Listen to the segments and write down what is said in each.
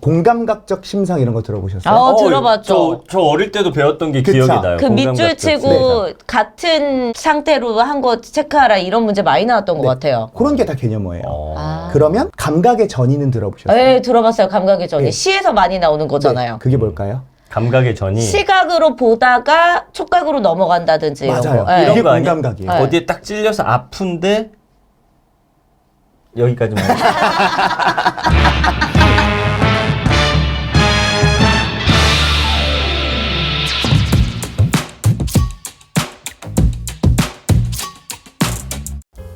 공감각적 심상 이런 거 들어보셨어요? 들어봤죠. 저 어릴 때도 배웠던 게 그쵸. 기억이 나요. 그 밑줄 공감각적 치고 심상. 같은 상태로 한 거 체크하라 이런 문제 많이 나왔던 것 같아요. 그런 게 다 개념어예요. 아. 그러면 감각의 전이는 들어보셨어요? 네, 들어봤어요. 감각의 전이. 네. 시에서 많이 나오는 네, 거잖아요. 그게 뭘까요? 감각의 전이 시각으로 보다가 촉각으로 넘어간다든지 이런 맞아요. 거. 네. 이게 이런 거 아니야? 공감각이에요. 네. 어디에 딱 찔려서 아픈데 여기까지만.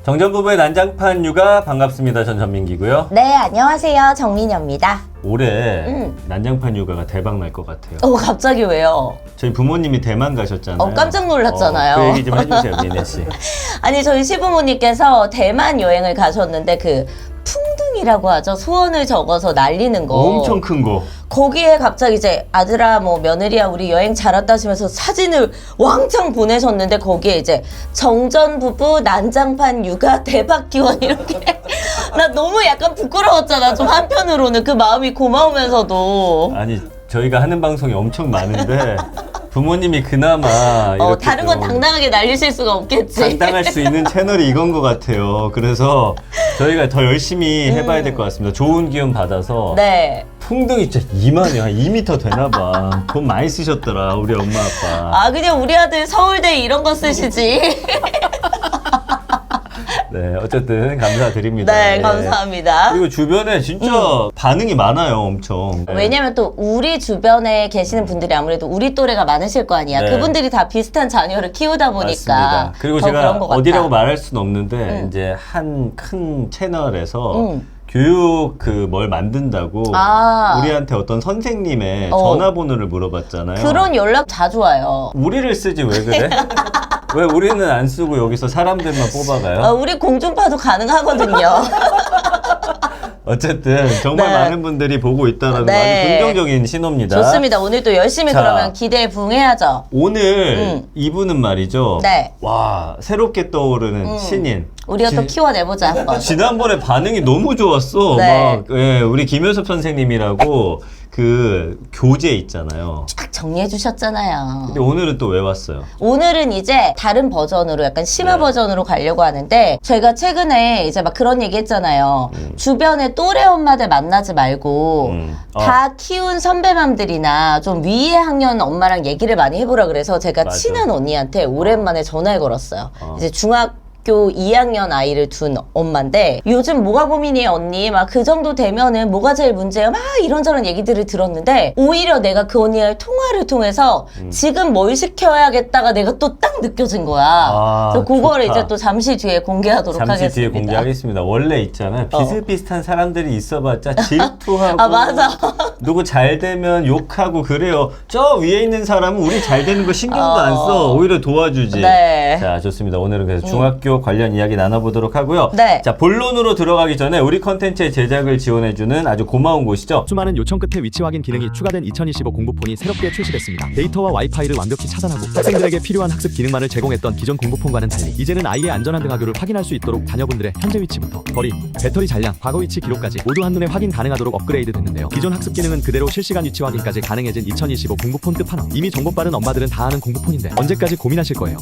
정전부부의 난장판 육아 반갑습니다. 전 전민기고요. 네, 안녕하세요. 정민여입니다. 올해 난장판 육아가 대박 날 것 같아요. 갑자기 왜요? 저희 부모님이 대만 가셨잖아요. 깜짝 놀랐잖아요. 그 얘기 좀 해주세요, 미네 씨. 아니, 저희 시부모님께서 대만 여행을 가셨는데 그 풍등이라고 하죠. 소원을 적어서 날리는 거. 엄청 큰 거. 거기에 갑자기 이제 아들아 뭐 며느리야 우리 여행 잘 왔다 하시면서 사진을 왕창 보내셨는데 거기에 이제 정전 부부 난장판 육아 대박 기원 이렇게 나 너무 약간 부끄러웠잖아. 좀 한편으로는 그 마음이 고마우면서도 아니 저희가 하는 방송이 엄청 많은데 부모님이 그나마 이렇게 다른 건 좀 당당하게 날리실 수가 없겠지. 당당할 수 있는 채널이 이건 것 같아요. 그래서 저희가 더 열심히 해봐야 될 것 같습니다. 좋은 기운 받아서 네. 풍등이 진짜 이만해. 한 2m 되나 봐. 돈 많이 쓰셨더라 우리 엄마 아빠. 그냥 우리 아들 서울대 이런 거 쓰시지. 네, 어쨌든 감사드립니다. 네, 감사합니다. 그리고 주변에 진짜 반응이 많아요, 엄청. 네. 왜냐면 또 우리 주변에 계시는 분들이 아무래도 우리 또래가 많으실 거 아니야. 네. 그분들이 다 비슷한 자녀를 키우다 보니까. 맞습니다. 그리고 더 제가 그런 것 같다. 어디라고 말할 수는 없는데 이제 한 큰 채널에서 교육 뭘 만든다고 우리한테 어떤 선생님의 전화번호를 물어봤잖아요. 그런 연락 자주 와요. 우리를 쓰지 왜 그래? 왜 우리는 안 쓰고 여기서 사람들만 뽑아가요? 우리 공중파도 가능하거든요. 어쨌든 정말 네. 많은 분들이 보고 있다는 네. 아주 긍정적인 신호입니다. 좋습니다. 오늘도 열심히 자. 그러면 기대에 부응해야죠. 오늘 이분은 말이죠. 네. 와 새롭게 떠오르는 신인. 우리가 또 키워내보자 한번. 지난번에 반응이 너무 좋았어. 네. 막 우리 김효섭 선생님이라고 그 교재 있잖아요. 쫙 정리해 주셨잖아요. 근데 오늘은 또 왜 왔어요? 오늘은 이제 다른 버전으로 약간 심화 네. 버전으로 가려고 하는데 저희가 최근에 이제 막 그런 얘기 했잖아요. 주변에 또래 엄마들 만나지 말고 다 키운 선배맘들이나 좀 위에 학년 엄마랑 얘기를 많이 해보라 그래서 제가 맞아. 친한 언니한테 오랜만에 전화를 걸었어요. 이제 중학교 2학년 아이를 둔 엄마인데 요즘 뭐가 고민이에요 언니 막 그 정도 되면은 뭐가 제일 문제예요 막 이런저런 얘기들을 들었는데 오히려 내가 그 언니의 통화를 통해서 지금 뭘 시켜야겠다가 내가 또 딱 느껴진 거야. 그래서 그거를 좋다. 이제 또 잠시 뒤에 공개하도록 잠시 하겠습니다. 뒤에 공개하겠습니다. 원래 있잖아요. 비슷비슷한 사람들이 있어봤자 질투하고 맞아. 누구 잘 되면 욕하고 그래요. 저 위에 있는 사람은 우리 잘 되는 거 신경도 안 써. 오히려 도와주지. 네. 자 좋습니다. 오늘은 그래서 중학교 관련 이야기 나눠보도록 하고요. 네. 자 본론으로 들어가기 전에 우리 컨텐츠의 제작을 지원해주는 아주 고마운 곳이죠. 수많은 요청 끝에 위치 확인 기능이 추가된 2025 공부폰이 새롭게 출시됐습니다. 데이터와 와이파이를 완벽히 차단하고 학생들에게 필요한 학습 기능만을 제공했던 기존 공부폰과는 달리 이제는 아이의 안전한 등하교를 확인할 수 있도록 자녀분들의 현재 위치부터 거리, 배터리 잔량, 과거 위치 기록까지 모두 한눈에 확인 가능하도록 업그레이드 됐는데요. 기존 학습 기능은 그대로 실시간 위치 확인까지 가능해진 2025 공부폰 끝판왕. 이미 정보 빠른 엄마들은 다 아는 공부폰인데 언제까지 고민하실 거예요?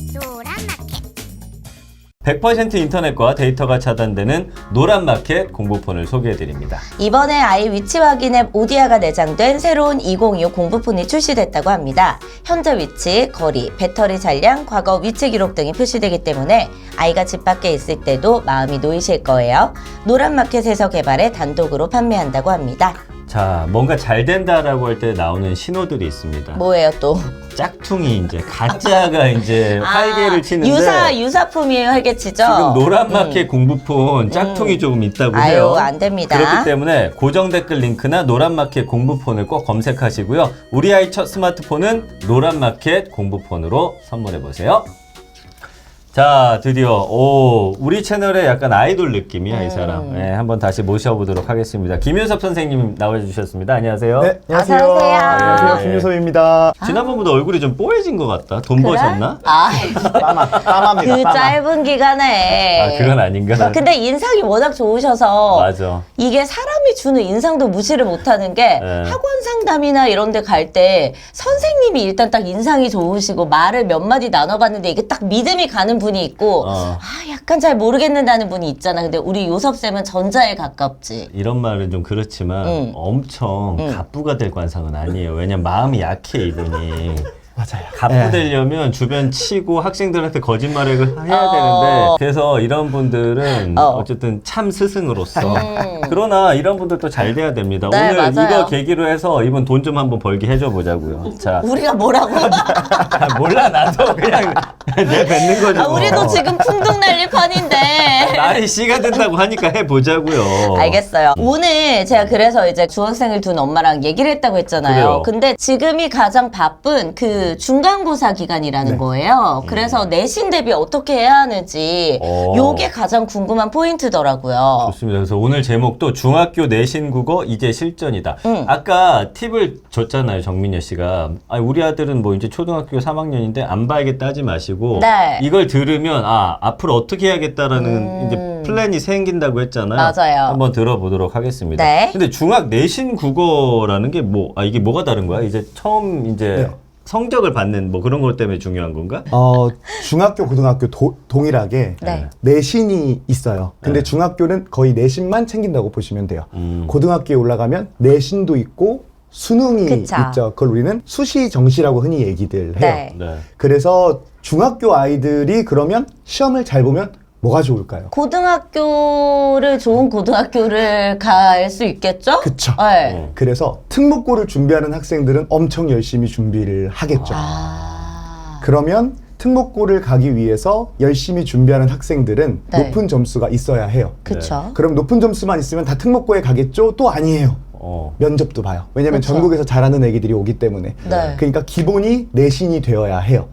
100% 인터넷과 데이터가 차단되는 노란마켓 공부폰을 소개해드립니다. 이번에 아이 위치 확인 앱 오디아가 내장된 새로운 2025 공부폰이 출시됐다고 합니다. 현재 위치, 거리, 배터리 잔량, 과거 위치 기록 등이 표시되기 때문에 아이가 집 밖에 있을 때도 마음이 놓이실 거예요. 노란마켓에서 개발해 단독으로 판매한다고 합니다. 자, 뭔가 잘 된다라고 할 때 나오는 신호들이 있습니다. 뭐예요 또? 짝퉁이 이제 가짜가 이제 활개를 치는데 유사품이 활개치죠? 지금 노란마켓 공부폰 짝퉁이 조금 있다고 해요. 아유, 안 됩니다. 그렇기 때문에 고정 댓글 링크나 노란마켓 공부폰을 꼭 검색하시고요. 우리 아이 첫 스마트폰은 노란마켓 공부폰으로 선물해 보세요. 자, 드디어 우리 채널에 약간 아이돌 느낌이야 이 사람. 네, 한번 다시 모셔보도록 하겠습니다. 김윤섭 선생님 나와주셨습니다. 안녕하세요. 네, 안녕하세요. 어서 오세요. 안녕하세요. 네. 김유섭입니다. 지난번보다 얼굴이 좀 뽀해진 것 같다. 돈 버셨나? 땀합니다. 그 짧은 기간에. 아, 그건 아닌가? 근데 인상이 워낙 좋으셔서 맞아. 이게 사람이 주는 인상도 무시를 못하는 게 네. 학원 상담이나 이런 데 갈 때 선생님이 일단 딱 인상이 좋으시고 말을 몇 마디 나눠봤는데 이게 딱 믿음이 가는 분이 있고 약간 잘 모르겠는다는 분이 있잖아. 근데 우리 요섭쌤은 전자에 가깝지. 이런 말은 좀 그렇지만 엄청 갑부가 될 관상은 아니에요. 왜냐면 마음이 약해 이분이. 맞아요. 갑부 되려면 주변 치고 학생들한테 거짓말을 해야 되는데 그래서 이런 분들은 어쨌든 참 스승으로서 그러나 이런 분들도 잘 돼야 됩니다. 네, 오늘 맞아요. 이거 계기로 해서 이분 돈 좀 한번 벌게 해줘 보자고요. 자, 우리가 뭐라고? 몰라 나도 그냥 내 뱉는 거지. 뭐. 우리도 지금 풍등날릴 판인데. 나이 씨가 된다고 하니까 해보자고요. 알겠어요. 오늘 제가 그래서 이제 중학생을 둔 엄마랑 얘기를 했다고 했잖아요. 그래요. 근데 지금이 가장 바쁜 그 중간고사 기간이라는 거예요. 그래서 내신 대비 어떻게 해야 하는지 요게 가장 궁금한 포인트더라고요. 좋습니다. 그래서 오늘 제목도 중학교 내신 국어 이제 실전이다. 아까 팁을 줬잖아요, 정민여 씨가. 아니, 우리 아들은 뭐 이제 초등학교 3학년인데 안 봐야겠다 하지 마시고 네. 이걸 들으면 앞으로 어떻게 해야겠다라는 이제 플랜이 생긴다고 했잖아요. 맞아요. 한번 들어보도록 하겠습니다. 네. 근데 중학 내신 국어라는 게 이게 뭐가 다른 거야? 이제 처음 이제 성적을 받는 뭐 그런 것 때문에 중요한 건가? 중학교, 고등학교 동일하게 네. 내신이 있어요. 근데 중학교는 거의 내신만 챙긴다고 보시면 돼요. 고등학교에 올라가면 내신도 있고 수능이 그쵸. 있죠. 그걸 우리는 수시, 정시라고 흔히 얘기들 해요. 네. 네. 그래서 중학교 아이들이 그러면 시험을 잘 보면 뭐가 좋을까요? 고등학교를 좋은 고등학교를 갈 수 있겠죠? 그쵸. 네. 그래서 특목고를 준비하는 학생들은 엄청 열심히 준비를 하겠죠. 그러면 특목고를 가기 위해서 열심히 준비하는 학생들은 네. 높은 점수가 있어야 해요. 그쵸. 그럼 높은 점수만 있으면 다 특목고에 가겠죠? 또 아니에요. 면접도 봐요. 왜냐면 그쵸. 전국에서 잘하는 애기들이 오기 때문에. 네. 그러니까 기본이 내신이 되어야 해요.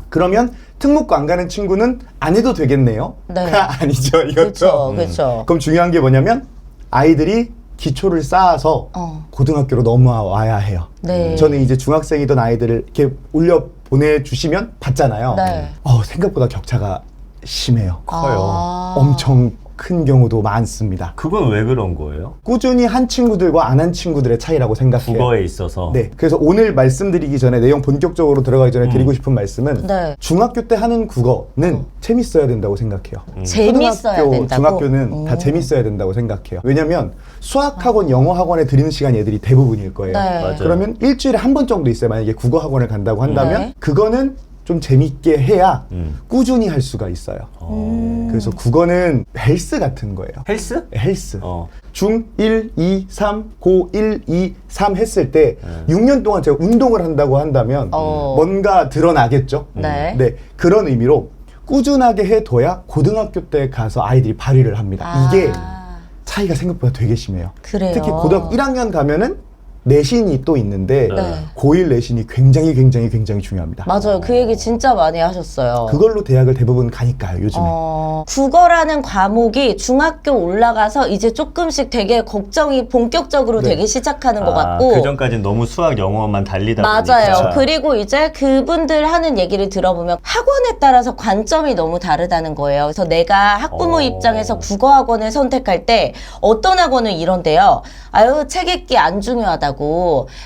그러면 특목고 안 가는 친구는 안 해도 되겠네요? 네. 아니죠. 이것도. 그쵸. 그럼 중요한 게 뭐냐면 아이들이 기초를 쌓아서 고등학교로 넘어와야 해요. 네. 저는 이제 중학생이던 아이들을 이렇게 올려 보내주시면 봤잖아요. 네. 생각보다 격차가 심해요. 커요. 엄청 큰 경우도 많습니다. 그건 왜 그런 거예요? 꾸준히 한 친구들과 안 한 친구들의 차이라고 생각해요. 국어에 있어서. 네. 그래서 오늘 말씀드리기 전에 내용 본격적으로 들어가기 전에 드리고 싶은 말씀은 네. 중학교 때 하는 국어는 재밌어야 된다고 생각해요. 재밌어야 초등학교, 된다고? 중학교는 다 재밌어야 된다고 생각해요. 왜냐면 수학학원, 영어학원에 들이는 시간이 애들이 대부분일 거예요. 네. 맞아요. 그러면 일주일에 한 번 정도 있어요. 만약에 국어학원을 간다고 한다면 네. 그거는 좀 재밌게 해야 꾸준히 할 수가 있어요. 그래서 국어는 헬스 같은 거예요. 헬스? 헬스. 중 1, 2, 3, 고 1, 2, 3 했을 때 6년 동안 제가 운동을 한다고 한다면 뭔가 드러나겠죠? 네. 그런 의미로 꾸준하게 해둬야 고등학교 때 가서 아이들이 발휘를 합니다. 이게 차이가 생각보다 되게 심해요. 그래요. 특히 고등학교 1학년 가면은 내신이 또 있는데 네. 고1 내신이 굉장히 중요합니다. 맞아요. 그 얘기 진짜 많이 하셨어요. 그걸로 대학을 대부분 가니까요, 요즘에. 국어라는 과목이 중학교 올라가서 이제 조금씩 되게 걱정이 본격적으로 네. 되기 시작하는 것 같고. 그 전까지는 너무 수학, 영어만 달리다 맞아요. 보니까. 그리고 이제 그분들 하는 얘기를 들어보면 학원에 따라서 관점이 너무 다르다는 거예요. 그래서 내가 학부모 입장에서 국어학원을 선택할 때 어떤 학원은 이런데요. 책 읽기 안 중요하다고.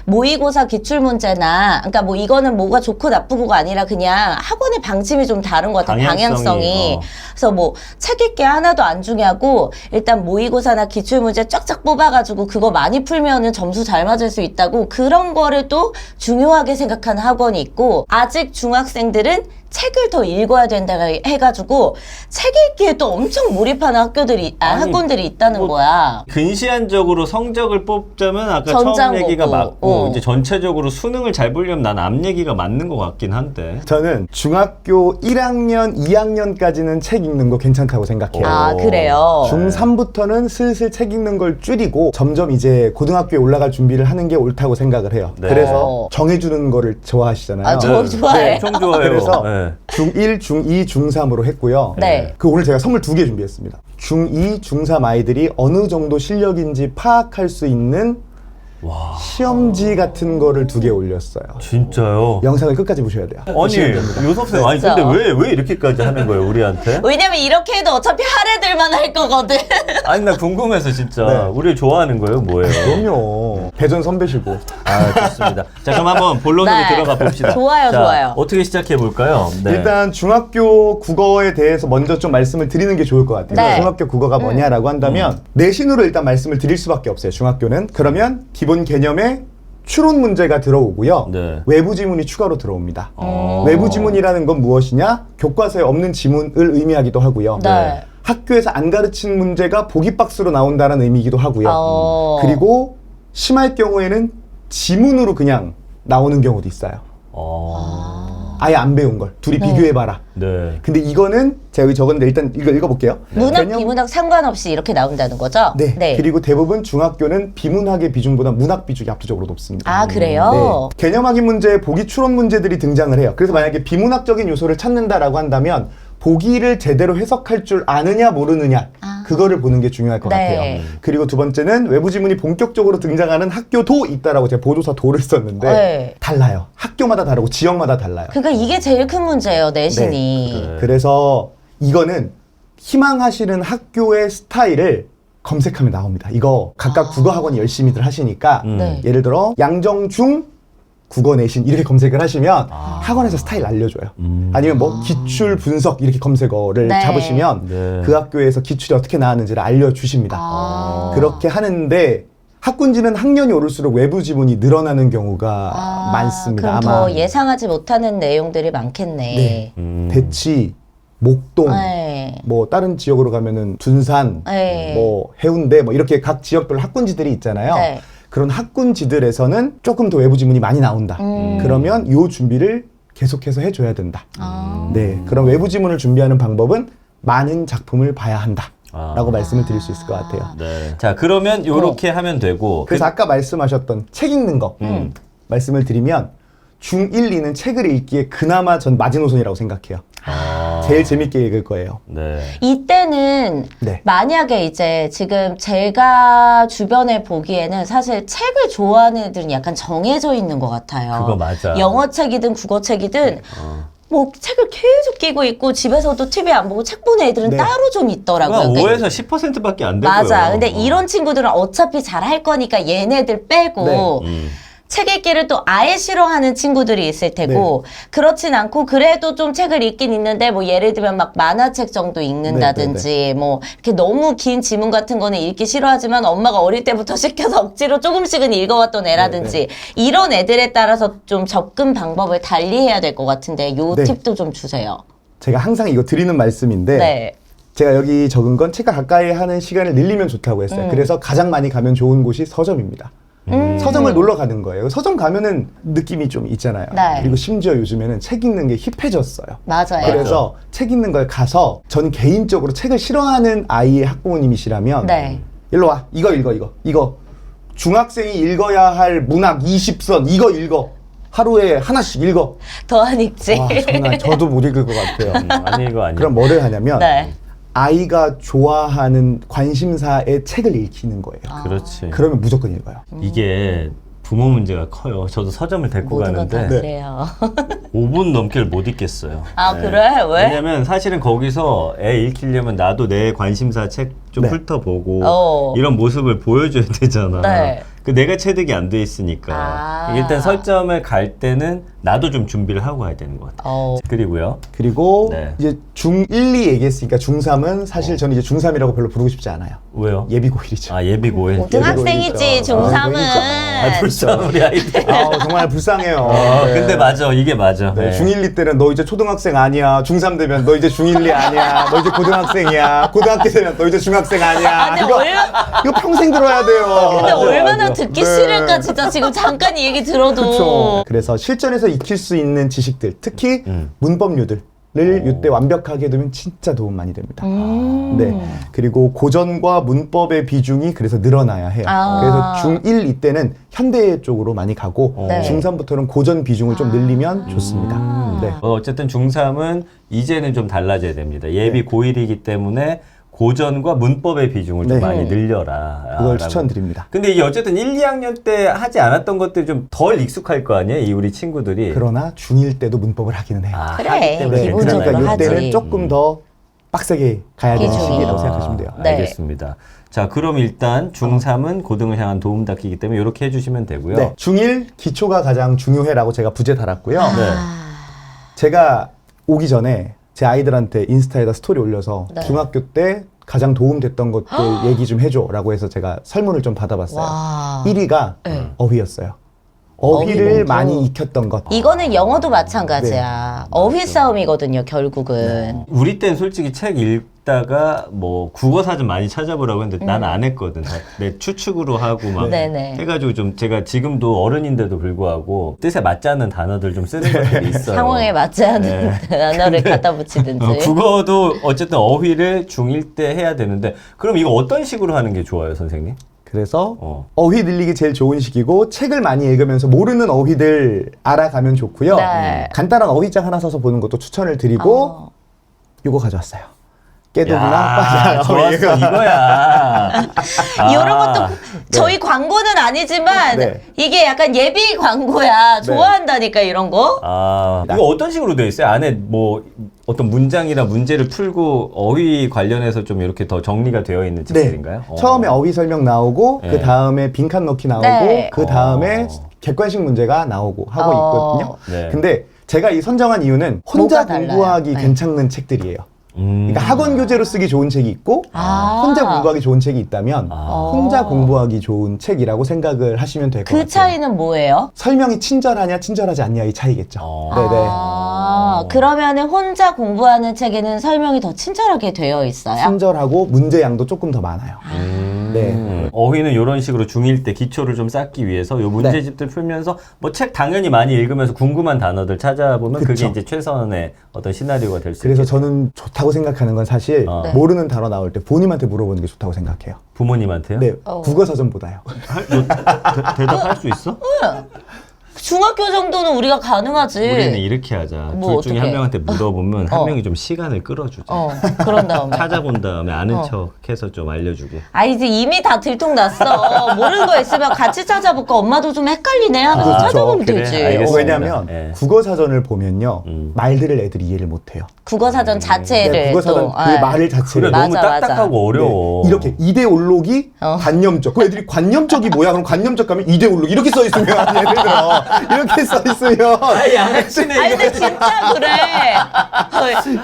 모의고사 기출문제나 그러니까 뭐 이거는 뭐가 좋고 나쁘고가 아니라 그냥 학원의 방침이 좀 다른 것 같아요. 방향성이. 그래서 뭐 책 읽기 하나도 안 중요하고 일단 모의고사나 기출문제 쫙쫙 뽑아가지고 그거 많이 풀면은 점수 잘 맞을 수 있다고 그런 거를 또 중요하게 생각하는 학원이 있고 아직 중학생들은 책을 더 읽어야 된다 해가지고 책 읽기에 또 엄청 몰입하는 학원들이 있다는 거야. 근시안적으로 성적을 뽑자면 아까 처음 전장고고. 얘기가 맞고 이제 전체적으로 수능을 잘 보려면 난 앞 얘기가 맞는 것 같긴 한데. 저는 중학교 1학년, 2학년까지는 책 읽는 거 괜찮다고 생각해요. 아, 그래요? 중3부터는 슬슬 책 읽는 걸 줄이고 점점 이제 고등학교에 올라갈 준비를 하는 게 옳다고 생각을 해요. 네. 그래서 정해주는 거를 좋아하시잖아요. 저 좋아해. 엄청 좋아해요. 그래서 네. 네. 중1, 중2, 중3으로 했고요. 네. 그 오늘 제가 선물 2개 준비했습니다. 중2, 중3 아이들이 어느 정도 실력인지 파악할 수 있는 와. 시험지 같은 거를 2개 올렸어요. 진짜요? 영상을 끝까지 보셔야 돼요. 아니 보시면 됩니다. 요섭쌤 아니 진짜. 근데 왜 이렇게까지 하는 거예요 우리한테? 왜냐면 이렇게 해도 어차피 하래들만 할 거거든. 아니 나 궁금해서 진짜 네. 우리 좋아하는 거예요 뭐예요? 그럼요. 배전 선배시고. 아 좋습니다. 자 그럼 한번 본론으로 네. 들어가 봅시다. 좋아요, 자, 좋아요. 어떻게 시작해 볼까요? 네. 일단 중학교 국어에 대해서 먼저 좀 말씀을 드리는 게 좋을 것 같아요. 네. 중학교 국어가 뭐냐라고 한다면 내신으로 일단 말씀을 드릴 수밖에 없어요. 중학교는. 그러면 기본 개념에 추론 문제가 들어오고요. 네. 외부 지문이 추가로 들어옵니다. 어. 외부 지문이라는 건 무엇이냐? 교과서에 없는 지문을 의미하기도 하고요. 네. 학교에서 안 가르친 문제가 보기 박스로 나온다는 의미이기도 하고요. 그리고 심할 경우에는 지문으로 그냥 나오는 경우도 있어요. 아예 안 배운 걸 둘이 비교해봐라. 네. 근데 이거는 제가 여기 적었는데 일단 이거 읽어볼게요. 문학, 개념- 비문학 상관없이 이렇게 나온다는 거죠? 네. 그리고 대부분 중학교는 비문학의 비중보다 문학 비중이 압도적으로 높습니다. 아, 그래요? 네. 개념학위 문제, 보기 추론 문제들이 등장을 해요. 그래서 만약에 비문학적인 요소를 찾는다라고 한다면 보기를 제대로 해석할 줄 아느냐 모르느냐 그거를 보는 게 중요할 것 네. 같아요. 그리고 두 번째는 외부 지문이 본격적으로 등장하는 학교도 있다라고 제가 보도사 도를 썼는데 네. 달라요. 학교마다 다르고 지역마다 달라요. 그러니까 이게 제일 큰 문제예요, 내신이. 그래. 그래서 이거는 희망하시는 학교의 스타일을 검색하면 나옵니다. 이거 각각 국어학원이 열심히들 하시니까 네. 예를 들어 양정중 국어 내신 이렇게 검색을 하시면 학원에서 스타일 알려줘요. 아니면 뭐 기출 분석 이렇게 검색어를 네. 잡으시면 네. 그 학교에서 기출이 어떻게 나왔는지를 알려주십니다. 그렇게 하는데 학군지는 학년이 오를수록 외부 지문이 늘어나는 경우가 많습니다. 그럼 더 예상하지 못하는 내용들이 많겠네. 네. 대치, 목동, 네. 뭐 다른 지역으로 가면은 둔산, 네. 뭐 해운대 뭐 이렇게 각 지역별 학군지들이 있잖아요. 네. 그런 학군지들에서는 조금 더 외부 지문이 많이 나온다. 그러면 요 준비를 계속해서 해줘야 된다. 네, 그럼 외부 지문을 준비하는 방법은 많은 작품을 봐야 한다. 라고 말씀을 드릴 수 있을 것 같아요. 네. 자 그러면 요렇게 하면 되고 그래서 아까 말씀하셨던 책 읽는 거 말씀을 드리면 중1, 2는 책을 읽기에 그나마 전 마지노선이라고 생각해요. 제일 재밌게 읽을 거예요. 네. 이때는 네. 만약에 이제 지금 제가 주변에 보기에는 사실 책을 좋아하는 애들은 약간 정해져 있는 것 같아요. 그거 맞아. 영어 책이든 국어 책이든 뭐 책을 계속 끼고 있고 집에서도 TV 안 보고 책 보는 애들은 네. 따로 좀 있더라고요. 그러니까 5에서 10%밖에 안 되고요. 맞아. 근데 이런 친구들은 어차피 잘 할 거니까 얘네들 빼고 네. 책 읽기를 또 아예 싫어하는 친구들이 있을 테고 그렇진 않고 그래도 좀 책을 읽긴 읽는데 뭐 예를 들면 막 만화책 정도 읽는다든지 뭐 이렇게 너무 긴 지문 같은 거는 읽기 싫어하지만 엄마가 어릴 때부터 시켜서 억지로 조금씩은 읽어왔던 애라든지 이런 애들에 따라서 좀 접근 방법을 달리해야 될 것 같은데 요 네. 팁도 좀 주세요. 제가 항상 이거 드리는 말씀인데 네. 제가 여기 적은 건 책과 가까이 하는 시간을 늘리면 좋다고 했어요. 그래서 가장 많이 가면 좋은 곳이 서점입니다. 서점을 놀러 가는 거예요. 서점 가면은 느낌이 좀 있잖아요. 네. 그리고 심지어 요즘에는 책 읽는 게 힙해졌어요. 맞아요. 그래서 책 읽는 걸 가서 전 개인적으로 책을 싫어하는 아이의 학부모님이시라면 네. 일로 와. 이거 읽어. 이거 중학생이 읽어야 할 문학 20선 이거 읽어. 하루에 하나씩 읽어. 더 안 읽지. 와, 정말 저도 못 읽을 것 같아요. 아니 이거 아니에요. 그럼 뭐를 하냐면 네. 아이가 좋아하는 관심사의 책을 읽히는 거예요. 그렇지. 그러면 무조건 읽어요. 이게 부모 문제가 커요. 저도 서점을 데리고 모든 건 다 가는데 그래요. 5분 넘게를 못 읽겠어요. 아, 그래? 왜? 왜냐면 사실은 거기서 애 읽히려면 나도 내 관심사 책 좀 네. 훑어보고 이런 모습을 보여줘야 되잖아. 네. 그 내가 체득이 안 돼 있으니까 일단 서점을 갈 때는 나도 좀 준비를 하고 가야 되는 것 같아요. 그리고요. 그리고 네. 이제 중1, 2 얘기했으니까 중3은 사실 저는 이제 중3이라고 별로 부르고 싶지 않아요. 왜요? 예비고일이죠. 아 예비고일. 고등학생이지, 중3은. 아 불쌍 우리 아이들. 아우, 정말 불쌍해요. 네. 근데 맞아 이게 맞아. 네, 네. 중1, 2 때는 너 이제 초등학생 아니야. 중3 되면 너 이제 중1, 2 아니야. 너 이제 고등학생이야. 고등학교 되면 너 이제 중학생 아니야. 근데 이거 평생 들어야 돼요. 근데 얼마나 맞아. 듣기 네. 싫을까 진짜 지금 잠깐 이 얘기 들어도. 그렇죠. 그래서 실전에서 익힐 수 있는 지식들, 특히 문법류들 이때 완벽하게 두면 진짜 도움 많이 됩니다. 네. 그리고 고전과 문법의 비중이 그래서 늘어나야 해요. 그래서 중1 이때는 현대 쪽으로 많이 가고 네. 중3부터는 고전 비중을 좀 늘리면 좋습니다. 네. 어쨌든 중3은 이제는 좀 달라져야 됩니다. 예비 네. 고1이기 때문에 고전과 문법의 비중을 좀 네. 많이 늘려라. 그걸 라고. 추천드립니다. 근데 이게 어쨌든 1, 2학년 때 하지 않았던 것들이 좀 덜 익숙할 거 아니에요? 이 우리 친구들이. 그러나 중1 때도 문법을 하기는 해요. 그래, 하기 때문에 기본적으로 괜찮아요. 하지. 이때는 조금 더 빡세게 가야 되는 기준이. 시기라고 생각하시면 돼요. 네. 알겠습니다. 자, 그럼 일단 중3은 고등을 향한 도움 닫기이기 때문에 이렇게 해주시면 되고요. 네. 중1 기초가 가장 중요해라고 제가 부제 달았고요. 네. 제가 오기 전에 제 아이들한테 인스타에다 스토리 올려서 네. 중학교 때 가장 도움됐던 것들 얘기 좀 해줘라고 해서 제가 설문을 좀 받아봤어요. 와. 1위가 네. 어휘였어요. 어휘 어휘를 먼저. 많이 익혔던 것. 이거는 영어도 마찬가지야. 어휘 싸움이거든요, 결국은. 우리 땐 솔직히 책 읽다가 뭐 국어 사전 많이 찾아보라고 했는데 난 안 했거든. 내 추측으로 하고 막 네네. 해가지고 좀 제가 지금도 어른인데도 불구하고 뜻에 맞지 않는 단어들 좀 쓰는 것들이 있어요. 상황에 맞지 않는 단어를 갖다 붙이든지. 국어도 어쨌든 어휘를 중1 때 해야 되는데 그럼 이거 어떤 식으로 하는 게 좋아요, 선생님? 그래서 어. 어휘 늘리기 제일 좋은 시기고 책을 많이 읽으면서 모르는 어휘들 알아가면 좋고요. 네. 간단한 어휘장 하나 사서 보는 것도 추천을 드리고 요거 가져왔어요. 깨도기나 빠지나 좋았어 이거야. 이런 것도 저희 광고는 아니지만 네. 이게 약간 예비 광고야. 좋아한다니까 이런 거. 이거 어떤 식으로 돼 있어요? 안에 뭐 어떤 문장이나 문제를 풀고 어휘 관련해서 좀 이렇게 더 정리가 되어 있는 책들인가요? 처음에 어휘 설명 나오고 네. 그 다음에 빈칸 넣기 나오고 네. 그 다음에 객관식 문제가 나오고 하고 있거든요. 네. 근데 제가 이 선정한 이유는 혼자 뭐가 달라요? 공부하기 네. 괜찮은 책들이에요. 그러니까 학원 교재로 쓰기 좋은 책이 있고 혼자 공부하기 좋은 책이 있다면 혼자 공부하기 좋은 책이라고 생각을 하시면 될 것 같아요. 그 차이는 뭐예요? 설명이 친절하냐 친절하지 않냐의 차이겠죠. 네네. 그러면은 혼자 공부하는 책에는 설명이 더 친절하게 되어 있어요? 친절하고 문제량도 조금 더 많아요. 네. 어휘는 이런 식으로 중1 때 기초를 좀 쌓기 위해서 요 문제집들 풀면서 뭐 책 당연히 많이 읽으면서 궁금한 단어들 찾아보면 그게 그쵸. 이제 최선의 어떤 시나리오가 될 수 그래서 있겠죠. 저는 좋다고 생각하는 건 사실 네. 모르는 단어 나올 때 부모님한테 물어보는 게 좋다고 생각해요. 부모님한테요? 네, 국어사전보다요. 대답할 수 있어? 중학교 정도는 우리가 가능하지. 우리는 이렇게 하자. 뭐 둘 중에 어떡해? 한 명한테 물어보면 한 명이 좀 시간을 끌어주자. 그런 다음에. 찾아본 다음에 아는 척해서 좀 알려주게. 아, 이제 이미 다 들통났어. 모르는 거 있으면 같이 찾아볼까? 엄마도 좀 헷갈리네 하면서 그렇죠. 찾아보면 그래, 되지. 알겠습니다. 왜냐하면 네. 국어사전을 보면요 말들을 애들이 이해를 못해요. 국어사전 자체를 네, 국어사전 또. 그 아. 말을 자체를 그래 너무 맞아. 딱딱하고 어려워. 네, 이렇게 이데올로기 관념적. 그 애들이 관념적이 뭐야? 그럼 관념적 가면 이데올로기 이렇게 써 있으면 예를 들어 이렇게 써 있으면 아니 양아치네 아니 근데 이거. 진짜 그래.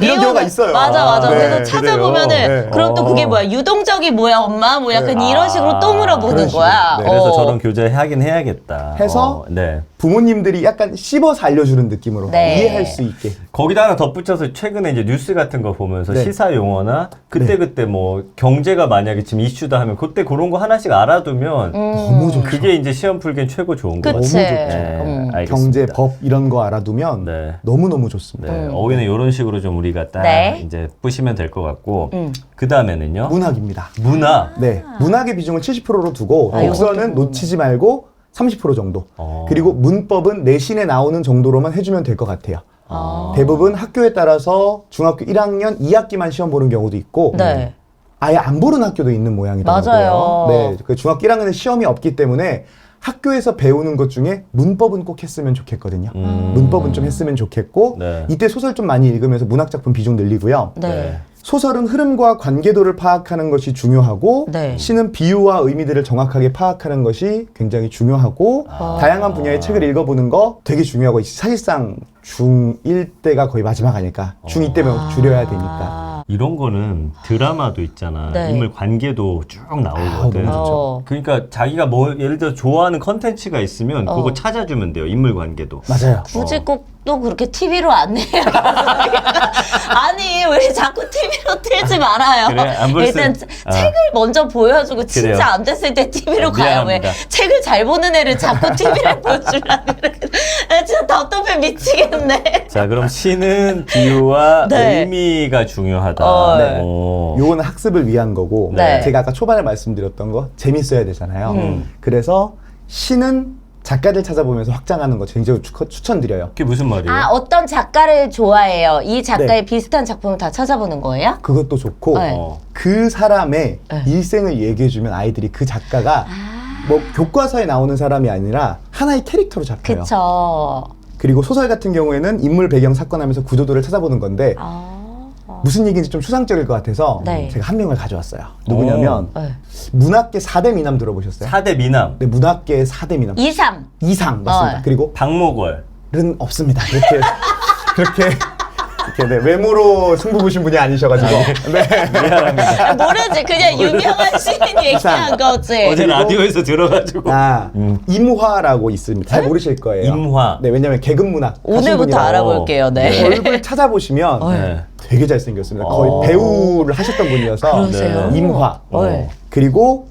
이런 경우가 있어요. 맞아. 네, 그래서 찾아보면은 그래요. 네. 그럼 또 그게 뭐야? 유동적이 뭐야, 엄마? 뭐 약간 네. 이런 식으로 또 물어보는 그런 식으로. 거야. 네. 그래서 저런 교재 하긴 해야겠다. 해서 네. 부모님들이 약간 씹어서 알려주는 느낌으로 네. 이해할 수 있게. 거기다 하나 덧붙여서 최근에 이제 뉴스 같은 거 보면서 네. 시사 용어나 그때 뭐 경제가 만약에 지금 이슈다 하면 그때 그런 거 하나씩 알아두면 너무 좋죠. 그게 이제 시험 풀기엔 최고 좋은 거 그치. 너무 좋죠. 네, 알겠습니다. 경제, 법 이런 거 알아두면 네. 너무너무 좋습니다. 네, 어휘는 이런 식으로 좀 우리가 딱 네. 이제 pu시면 될 것 같고 그 다음에는요 문학입니다. 문화. 네, 문학의 비중을 70%로 두고 아, 독서는 놓치지 말고 30% 정도. 그리고 문법은 내신에 나오는 정도로만 해주면 될 것 같아요. 대부분 학교에 따라서 중학교 1학년 2학기만 시험 보는 경우도 있고 네. 아예 안 보는 학교도 있는 모양이더라고요. 맞아요. 네, 그 중학교 1학년에 시험이 없기 때문에 학교에서 배우는 것 중에 문법은 꼭 했으면 좋겠거든요. 문법은 좀 했으면 좋겠고 네. 이때 소설 좀 많이 읽으면서 문학 작품 비중 늘리고요. 네. 소설은 흐름과 관계도를 파악하는 것이 중요하고 네. 시는 비유와 의미들을 정확하게 파악하는 것이 굉장히 중요하고 다양한 분야의 책을 읽어보는 거 되게 중요하고 사실상 중1 때가 거의 마지막 아닐까. 중2 때면 줄여야 되니까. 이런 거는 드라마도 있잖아. 네. 인물 관계도 쭉 나오거든. 너무 좋죠. 그러니까 자기가 뭐 예를 들어 좋아하는 컨텐츠가 있으면 그거 찾아주면 돼요. 인물 관계도. 맞아요. 굳이 꼭 또 그렇게 TV로 안 내요. 아니 왜 자꾸 TV로 틀지 말아요. 그래, 안 볼 수- 일단 책을 먼저 보여주고 진짜 그래요. 안 됐을 때 TV로 가요. 왜 미안합니다. 책을 잘 보는 애를 자꾸 TV를 보여주려고 그래. 진짜 답답해 미치겠네. 자, 그럼 시는 비유와 네. 의미가 중요하다. 네. 오. 요거는 학습을 위한 거고 네. 제가 아까 초반에 말씀드렸던 거 재밌어야 되잖아요. 그래서 시는 작가들 찾아보면서 확장하는 거 굉장히 추천드려요. 그게 무슨 말이에요? 아, 어떤 작가를 좋아해요. 이 작가의 네. 비슷한 작품을 다 찾아보는 거예요? 그것도 좋고 네. 그 사람의 네. 일생을 얘기해주면 아이들이 그 작가가 아. 뭐 교과서에 나오는 사람이 아니라 하나의 캐릭터로 잡혀요. 그쵸. 그리고 소설 같은 경우에는 인물 배경 사건하면서 구조도를 찾아보는 건데 무슨 얘기인지 좀 추상적일 것 같아서 네. 제가 한 명을 가져왔어요. 누구냐면 네. 문학계 4대 미남 들어보셨어요? 4대 미남. 네, 문학계 4대 미남. 이삼. 이상 맞습니다. 그리고 박목월. 는 없습니다. 그렇게 네, 외모로 승부 보신 분이 아니셔가지고 네. 미안합니다. 모르지. 그냥 유명한 시인 얘기한 거지. 어제 라디오에서 들어가지고. 임화라고 있습니다. 잘 모르실 거예요. 임화. 네, 왜냐면 개근 문학 하신 오늘부터 분이라고. 알아볼게요. 네. 얼굴 찾아보시면 네. 되게 잘생겼습니다. 거의 배우를 하셨던 분이어서 그러세요? 임화. 네. 그리고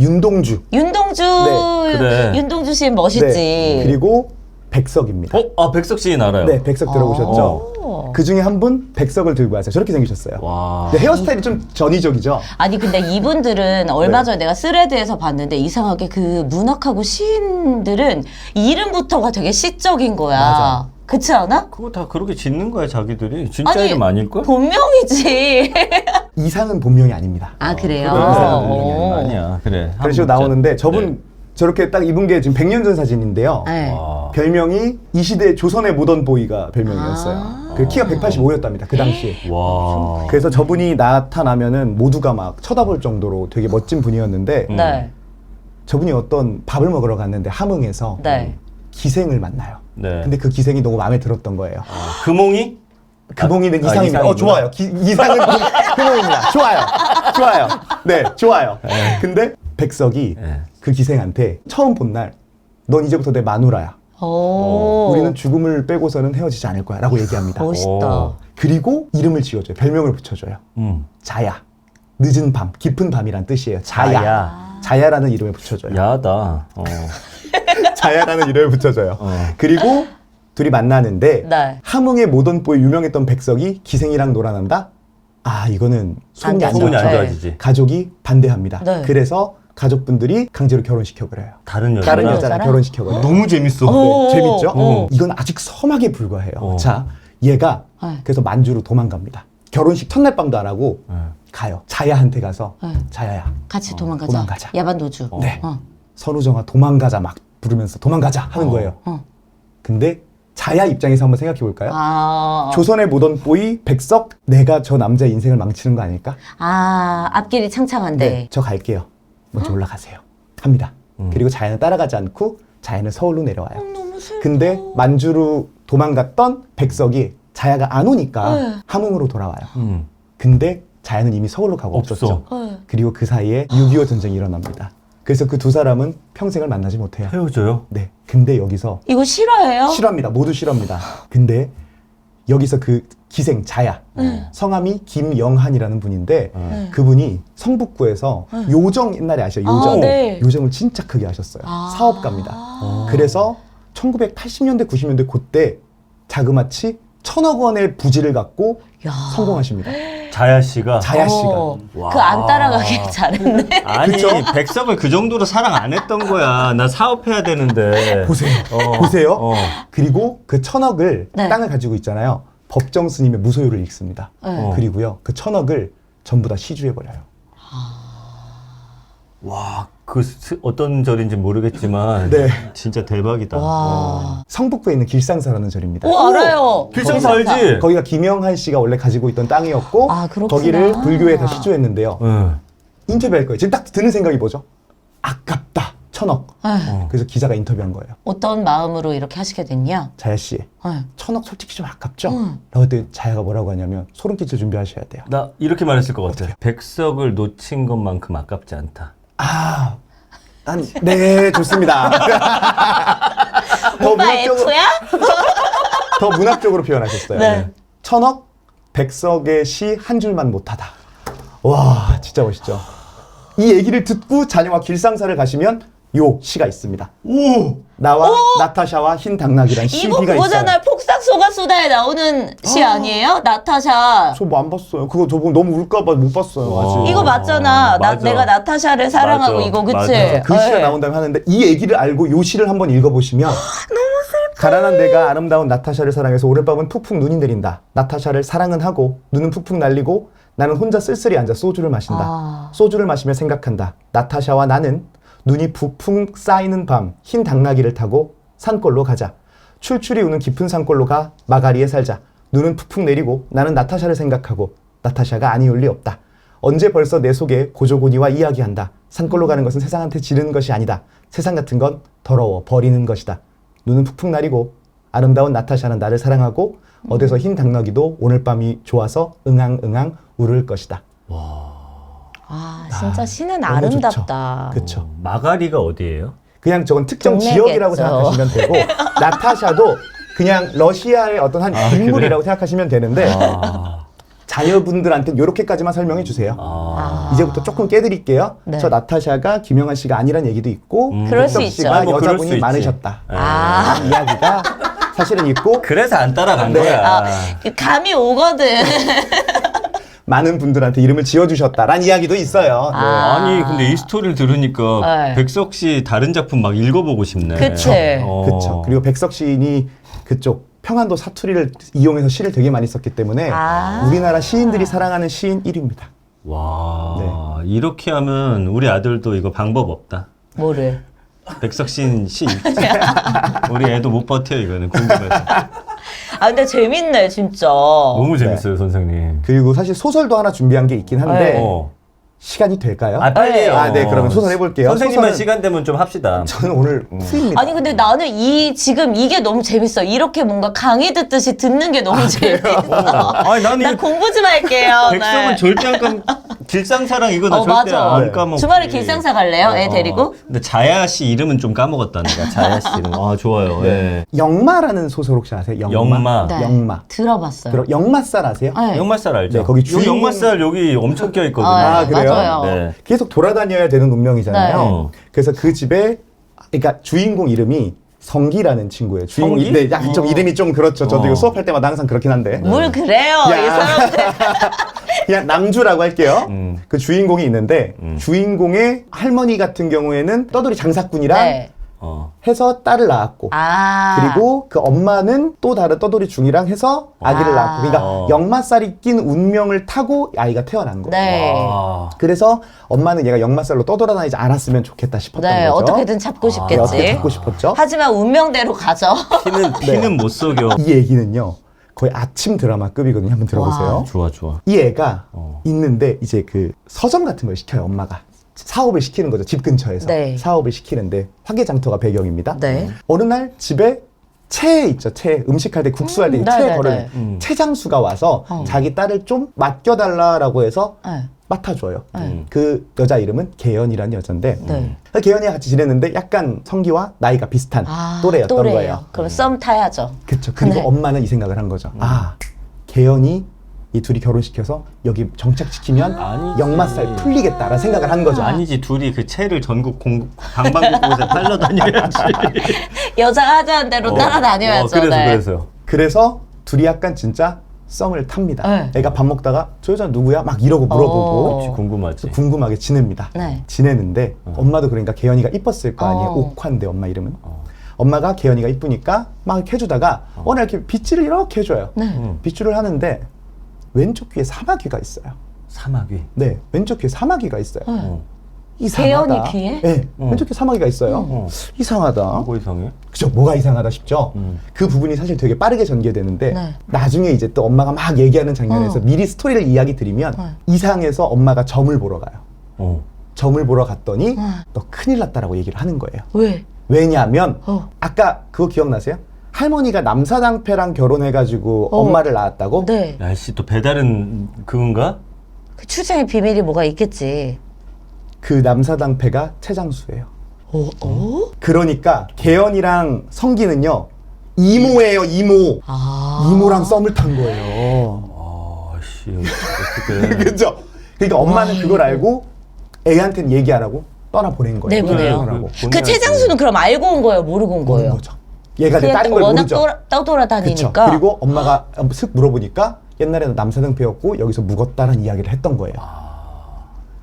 윤동주. 윤동주. 네, 그래. 윤동주 시인 멋있지. 네. 그리고 백석입니다. 아, 백석 시인 알아요. 네, 백석 들어보셨죠? 그 중에 한 분 백석을 들고 와서 저렇게 생기셨어요. 와. 근데 헤어스타일이 좀 전위적이죠. 아니 근데 이분들은 얼마 네. 전에 내가 스레드에서 봤는데 이상하게 그 문학하고 시인들은 이름부터가 되게 시적인 거야. 맞아. 그렇지 않아? 그거 다 그렇게 짓는 거야, 자기들이. 진짜 아니, 이름 아닐걸? 본명이지. 이상은 본명이 아닙니다. 아 그래요? 그래, 이상은 본명이 오. 아니야. 그래. 그런 식으로 나오는데 저분 네. 저렇게 딱 입은 게 지금 100년 전 사진인데요. 네. 와. 별명이 이 시대 조선의 모던 보이가 별명이었어요. 그 키가 185였답니다. 그 당시에. 와. 그래서 저분이 나타나면은 모두가 막 쳐다볼 정도로 되게 멋진 분이었는데 네. 저분이 어떤 밥을 먹으러 갔는데 함흥에서 네. 기생을 만나요. 네. 근데 그 기생이 너무 마음에 들었던 거예요. 금홍이? 금홍이는 아, 이상입니다. 이상이구나. 좋아요. 이상은 금홍입니다. 좋아요. 좋아요. 네, 좋아요. 근데 백석이 네. 그 기생한테 처음 본 날, 넌 이제부터 내 마누라야. 오. 우리는 죽음을 빼고서는 헤어지지 않을 거야. 라고 얘기합니다. 멋있다. 오. 그리고 이름을 지어줘요. 별명을 붙여줘요. 자야. 늦은 밤, 깊은 밤이란 뜻이에요. 자야. 자야. 자야라는 이름을 붙여줘요. 야하다. 자야라는 이름을 붙여줘요. 그리고 둘이 만나는데 네. 함흥의 모던보이 유명했던 백석이 기생이랑 놀아난다? 아, 이거는 소문이 안 소문이 안 좋죠. 좋아지지. 가족이 반대합니다. 네. 그래서 가족분들이 강제로 결혼시켜 그래요. 다른 여자. 다른 여자랑? 여자랑 결혼시켜 그래요. 너무 재밌어. 오. 네, 재밌죠? 오. 이건 아직 서막에 불과해요. 어. 자, 얘가 네. 그래서 만주로 도망갑니다. 결혼식 첫날 밤도 안 하고 가요. 자야한테 가서 네. 자야야 같이 도망가자. 도망가자. 야반 도주. 네. 어. 선우정아 도망가자 막 부르면서 도망가자 하는 거예요. 근데 자야 입장에서 한번 생각해 볼까요? 아. 조선의 모던보이 백석 내가 저 남자의 인생을 망치는 거 아닐까? 아, 앞길이 창창한데. 저 갈게요. 먼저 올라가세요. 합니다. 그리고 자야는 따라가지 않고 자야는 서울로 내려와요. 너무 슬퍼. 근데 만주로 도망갔던 백석이 자야가 안 오니까 네. 함흥으로 돌아와요. 근데 자야는 이미 서울로 가고 없어. 없었죠. 네. 그리고 그 사이에 6.25 전쟁이 일어납니다. 그래서 그 두 사람은 평생을 만나지 못해요. 헤어져요? 네. 근데 여기서 이거 실화예요? 실화입니다. 모두 실화입니다. 근데 여기서 그 기생 자야 성함이 김영한이라는 분인데 그분이 성북구에서 요정 옛날에 아시죠? 요정. 아, 네. 요정을 진짜 크게 하셨어요. 아. 사업가입니다. 그래서 1980년대 90년대 그때 자그마치 1,000억 원의 부지를 갖고 야. 성공하십니다. 자야 씨가. 자야 씨가. 와. 그 안 따라가길 잘했네. 아니, 백석을 그 정도로 사랑 안 했던 거야. 나 사업해야 되는데. 보세요. 어. 보세요. 어. 그리고 그 1,000억을 네. 땅을 가지고 있잖아요. 법정 스님의 무소유를 읽습니다. 네. 그리고요. 그 1,000억을 전부 다 시주해버려요. 와, 어떤 절인지 모르겠지만. 네. 진짜 대박이다. 와. 성북구에 있는 길상사라는 절입니다. 오, 알아요. 길상사 알지? 거기가 김영한 씨가 원래 가지고 있던 땅이었고 아, 그렇구나. 거기를 불교에 다 시주했는데요. 응. 인터뷰할 거예요. 지금 딱 드는 생각이 뭐죠? 아깝다. 1,000억. 에휴, 그래서 기자가 인터뷰한 거예요. 어떤 마음으로 이렇게 하시게 됐냐? 자야 씨, 에휴. 1,000억 솔직히 좀 아깝죠? 응. 라고 했더니 자야가 뭐라고 하냐면 소름 끼칠 준비하셔야 돼요. 나 이렇게 말했을 것 같아. 백석을 놓친 것만큼 아깝지 않다. 아, 네, 좋습니다. 더 오빠 F야? 더 문학적으로 표현하셨어요. 네. 1,000억, 백석의 시 한 줄만 못하다. 와, 진짜 멋있죠. 이 얘기를 듣고 자녀와 길상사를 가시면 요 시가 있습니다. 오! 나와 나타샤와 흰 당나귀란 이거 시비가 그거잖아요. 있어요. 폭삭 소가수다에 나오는 시 아니에요? 나타샤. 저 뭐 안 봤어요. 그거 저 보고 너무 울까봐 못 봤어요. 와. 아직. 이거 맞잖아. 맞아. 내가 나타샤를 사랑하고 맞아. 이거 그치? 맞아. 그 시가 네. 나온다면 하는데 이 얘기를 알고 요 시를 한번 읽어보시면 너무 슬퍼. 가난한 내가 아름다운 나타샤를 사랑해서 오랫밤은 푹푹 눈이 내린다. 나타샤를 사랑은 하고 눈은 푹푹 날리고 나는 혼자 쓸쓸히 앉아 소주를 마신다. 소주를 마시며 생각한다. 나타샤와 나는 눈이 푹푹 쌓이는 밤 흰 당나귀를 타고 산골로 가자. 출출이 우는 깊은 산골로 가 마가리에 살자. 눈은 푹푹 내리고 나는 나타샤를 생각하고 나타샤가 아니올 리 없다. 언제 벌써 내 속에 고조고니와 이야기한다. 산골로 가는 것은 세상한테 지르는 것이 아니다. 세상 같은 건 더러워 버리는 것이다. 눈은 푹푹 내리고 아름다운 나타샤는 나를 사랑하고 어디서 흰 당나귀도 오늘 밤이 좋아서 응앙응앙 울을 것이다. 아 진짜 시는 너무 아름답다. 그쵸. 마가리가 어디예요? 그냥 저건 특정 동네겠죠. 지역이라고 생각하시면 되고 나타샤도 그냥 러시아의 어떤 한 인물이라고 생각하시면 되는데 자녀분들한테는 이렇게까지만 설명해 주세요. 이제부터 조금 깨드릴게요. 네. 저 나타샤가 김영한 씨가 아니란 얘기도 있고 그럴 수 백석 있죠. 씨가 뭐 그럴 수 여자분이 있지. 많으셨다. 아. 라는 이야기가 사실은 있고 그래서 안 따라간 네. 거야. 감이 오거든. 많은 분들한테 이름을 지어주셨다라는 이야기도 있어요. 네. 아니 근데 이 스토리를 들으니까 네. 백석 씨 다른 작품 막 읽어보고 싶네. 그치. 그렇죠. 그리고 백석 시인이 그쪽 평안도 사투리를 이용해서 시를 되게 많이 썼기 때문에 우리나라 시인들이 사랑하는 시인 1위입니다. 와 이렇게 하면 우리 아들도 이거 방법 없다. 뭐를? 백석 씨인 시 읽지. 우리 애도 못 버텨 이거는 궁금해서. 아 근데 재밌네 진짜. 너무 재밌어요 선생님. 그리고 사실 소설도 하나 준비한 게 있긴 한데 네. 시간이 될까요? 아 빨리요. 아, 네, 그러면 소설 해볼게요. 선생님만 소설은- 시간 되면 좀 합시다. 저는 오늘 후입니다. 아니 근데 나는 지금 이게 너무 재밌어. 이렇게 뭔가 강의 듣듯이 듣는 게 너무 재밌어. 아니 나는 나 이 공부 좀 할게요. 백석은 네. 절대 안 까먹. 길상사랑 이거 나 절대 맞아. 안 네. 까먹. 주말에 길상사 갈래요? 애 데리고? 근데 자야 씨 이름은 좀 까먹었다 내가. 자야 씨 이름. 아 좋아요. 네. 영마라는 소설 혹시 아세요? 영마. 네. 영마. 들어봤어요. 그럼 영마살 아세요? 네. 영마살 알죠? 네, 거기 여기 주인공- 영마살 여기 엄청 껴 있거든요. 아, 그래요? 맞아요. 네. 계속 돌아다녀야 되는 운명이잖아요. 네. 그래서 그 집에 그러니까 주인공 이름이 성기라는 친구예요. 주인공 성기? 네, 약간 좀 이름이 좀 그렇죠. 저도 어. 이거 수업할 때마다 항상 그렇긴 한데. 뭘 그래요? 야. 이 사람들. 그냥 낭주라고 할게요. 그 주인공이 있는데 주인공의 할머니 같은 경우에는 떠돌이 장사꾼이랑 네. 해서 딸을 낳았고 그리고 그 엄마는 또 다른 떠돌이 중이랑 해서 아기를 낳았고 그러니까 역마살이 낀 운명을 타고 아이가 태어난 거예요. 네. 그래서 엄마는 얘가 역마살로 떠돌아다니지 않았으면 좋겠다 싶었던 네, 거죠. 어떻게든 잡고 싶겠지. 네, 어떻게 잡고 싶었죠? 하지만 운명대로 가죠. 피는 못 속여. 이 얘기는요 거의 아침 드라마급이거든요. 한번 들어보세요. 좋아 좋아. 이 애가 있는데 이제 그 서점 같은 걸 시켜요. 엄마가 사업을 시키는 거죠. 집 근처에서 네. 사업을 시키는데 화개장터가 배경입니다. 네. 어느 날 집에 채 있죠. 채 음식할 때 국수할 때 네, 채 네, 걸을 채장수가 와서 자기 딸을 좀 맡겨달라라고 해서 네. 맡아줘요. 그 여자 이름은 개연이라는 여잔데 네. 개연이와 같이 지냈는데 약간 성기와 나이가 비슷한 또래였던 또래예요. 거예요. 그럼 썸 타야죠. 그쵸. 그리고 네. 엄마는 이 생각을 한 거죠. 아, 개연이 이 둘이 결혼시켜서 여기 정착시키면 아니지. 역마살 풀리겠다라는 생각을 한 거죠. 아니지 둘이 그 채를 전국 방방곡곡에서 팔러 다녀야지. 여자가 하자는 대로 따라다녀야죠. 네. 그래서 둘이 약간 진짜 썸을 탑니다. 네. 애가 밥 먹다가 저 여자 누구야? 막 이러고 물어보고 혹시 궁금하지. 궁금하게 지냅니다. 네. 지내는데 엄마도 그러니까 개연이가 이뻤을 거 아니에요. 옥화인데 엄마 이름은. 엄마가 개연이가 이쁘니까 막 이렇게 해주다가 어느 날 이렇게 빗질을 이렇게 해줘요. 빗줄을 하는데 왼쪽 귀에 사마귀가 있어요. 사마귀. 네, 왼쪽 귀에 사마귀가 있어요. 이상하다. 개연이 귀에? 네, 왼쪽 귀에 사마귀가 있어요. 이상하다. 뭐가 이상해? 그죠? 뭐가 이상하다 싶죠? 그 부분이 사실 되게 빠르게 전개되는데 네. 나중에 이제 또 엄마가 막 얘기하는 장면에서 미리 스토리를 이야기 드리면 이상해서 엄마가 점을 보러 가요. 점을 보러 갔더니 너 큰일 났다라고 얘기를 하는 거예요. 왜? 왜냐하면 아까 그거 기억나세요? 할머니가 남사당패랑 결혼해가지고 엄마를 낳았다고? 네. 야씨 또 배달은 그건가? 그 출생의 비밀이 뭐가 있겠지. 그 남사당패가 채장수예요. 어? 그러니까 개연이랑 성기는요 이모예요. 이모. 이모랑 썸을 탄 거예요. 아씨 어떻게? 그죠? 그러니까 엄마는 그걸 알고 애한테는 얘기 안 하고 떠나보낸 거예요. 내보내요. 떠나라고. 그 최장수는 그럼 알고 온 거예요? 모르고 온 모르는 거예요? 거죠. 얘가 내 그냥 딸인 걸 워낙 모르죠. 떠돌아다니니까. 그쵸. 그리고 엄마가 슥 물어보니까 옛날에는 남사등패였고 여기서 묵었다는 이야기를 했던 거예요.